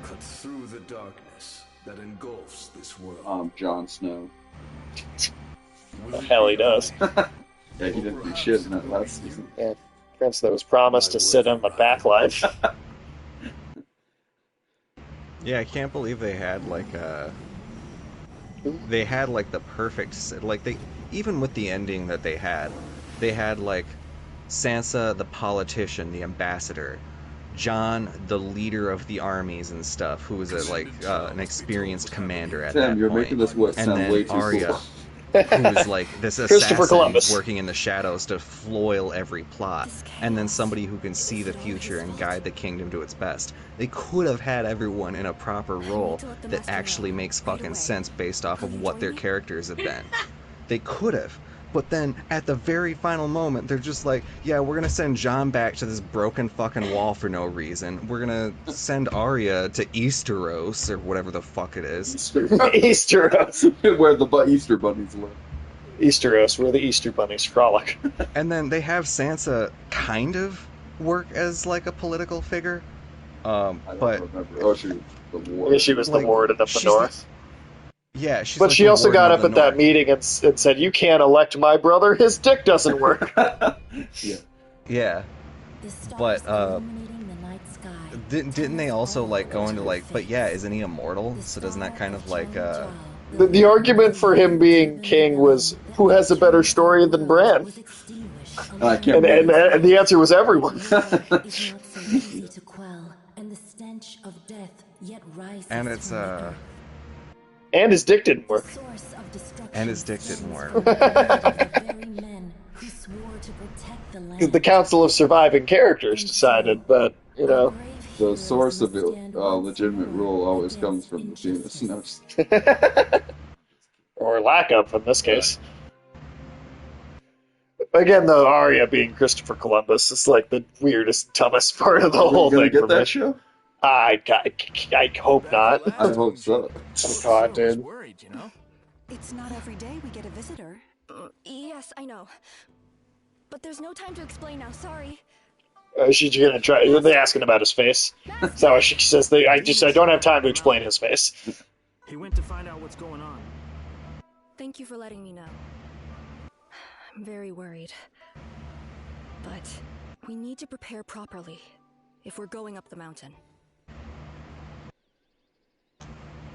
cut through the darkness that engulfs this world. Jon Snow. The hell he does. Yeah, he didn't do shit in that last season. Yeah. Prince that was promised to sit on the backline. Yeah, I can't believe they had like they had like the perfect like they even with the ending that they had like Sansa the politician, the ambassador, Jon the leader of the armies and stuff, who was an experienced commander at that Sam, you're point. making this what And sound then way too Arya, cool. who's like this Christopher assassin Columbus. working in the shadows to foil every plot, and then somebody who can see the future and guide the kingdom to its best. They could have had everyone in a proper role that actually makes fucking sense based off of what their characters have been. They could have. But then, at the very final moment, they're just like, yeah, we're gonna send Jon back to this broken fucking wall for no reason. We're gonna send Arya to Easteros, or whatever the fuck it is. Easteros. Where the Easter bunnies live. Easteros, where the Easter bunnies frolic. And then they have Sansa kind of work as, like, a political figure. I don't But, remember. Oh, she was the war. Yeah, she was the Like, warden of the she's north. yeah, she's But like she the also warden got of up the at that North. meeting and said, "You can't elect my brother. His dick doesn't work." Yeah. Yeah. The stars But, illuminating the night sky. Didn't they also, like, go into, like, but yeah, isn't he immortal? So doesn't that kind of, like, The argument for him being king was who has a better story than Bran, I can't remember. and the answer was everyone. And it's And his dick didn't work. and his dick didn't work. The Council of Surviving Characters decided, but you know, The source of legitimate rule always comes from the penis. No, just- or lack of in this case. Again, though, Arya being Christopher Columbus is like the weirdest, dumbest part of the Are we whole gonna thing get for that me. show? I hope not. I hope so. Oh, God, dude. Worried, you know? It's not every day we get a visitor. Yes, I know. But there's no time to explain now, sorry. She's gonna try. Are they asking about his face? Is that what she says? I don't have time to explain his face. He went to find out what's going on. Thank you for letting me know. I'm very worried. But we need to prepare properly if we're going up the mountain.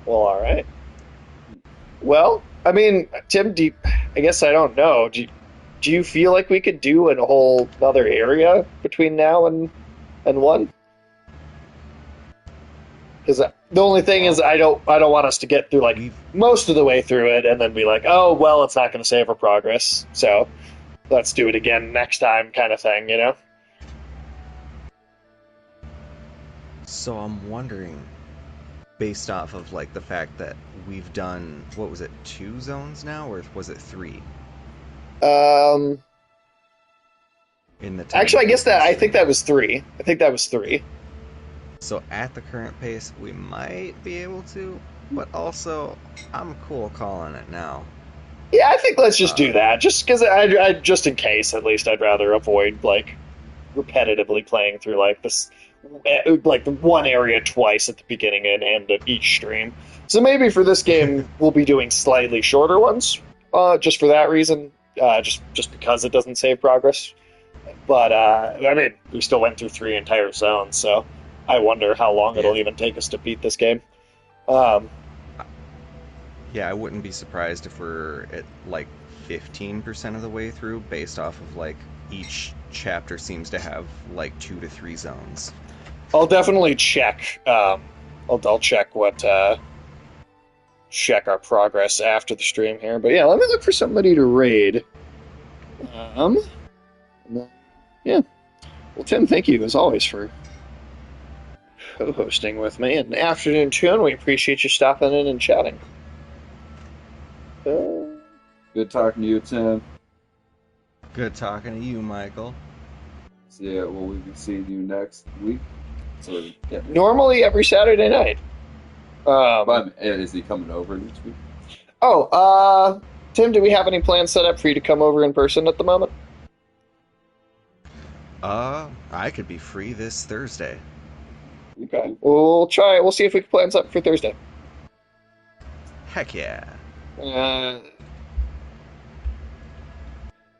Well, all right. Well, I mean, Tim, I guess I don't know. Do you feel like we could do a whole other area between now and one? Because the only thing is, I don't want us to get through like most of the way through it and then be like, oh well, it's not going to save our progress. So let's do it again next time, kind of thing, you know? So I'm wondering, based off of like the fact that we've done, what was it, 2 zones now, or was it 3? In the time Actually, I think that was 3. I think that was 3. So at the current pace, we might be able to, but also I'm cool calling it now. Yeah, I think let's just do that. Just because I just in case, at least, I'd rather avoid like repetitively playing through like this, like the one area twice at the beginning and end of each stream. So maybe for this game, we'll be doing slightly shorter ones, just for that reason, just because it doesn't save progress. But I mean, we still went through 3 entire zones, so I wonder how long it'll even take us to beat this game. Yeah, I wouldn't be surprised if we're at like 15% of the way through, based off of like each chapter seems to have like 2 to 3 zones. I'll definitely check. I'll check check our progress after the stream here. But yeah, let me look for somebody to raid. Yeah. Well, Tim, thank you as always for co-hosting with me. And afternoon tune, we appreciate you stopping in and chatting. Good talking to you, Tim. Good talking to you, Michael. So yeah, will we be seeing you next week? Or, yeah. Normally every Saturday night. Is he coming over next week? Tim, do we have any plans set up for you to come over in person at the moment? I could be free this Thursday. Okay. We'll try. We'll see if we can plan something for Thursday. Heck yeah.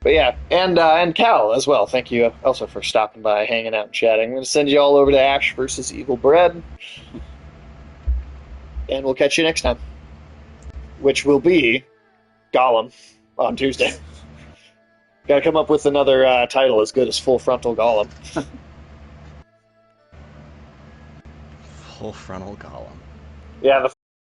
But yeah, and Cal as well. Thank you also for stopping by, hanging out, and chatting. I'm going to send you all over to Ash versus Evil Bread. And we'll catch you next time. Which will be Gollum on Tuesday. Gotta come up with another title as good as Full Frontal Gollum. Full frontal Gollum. Yeah,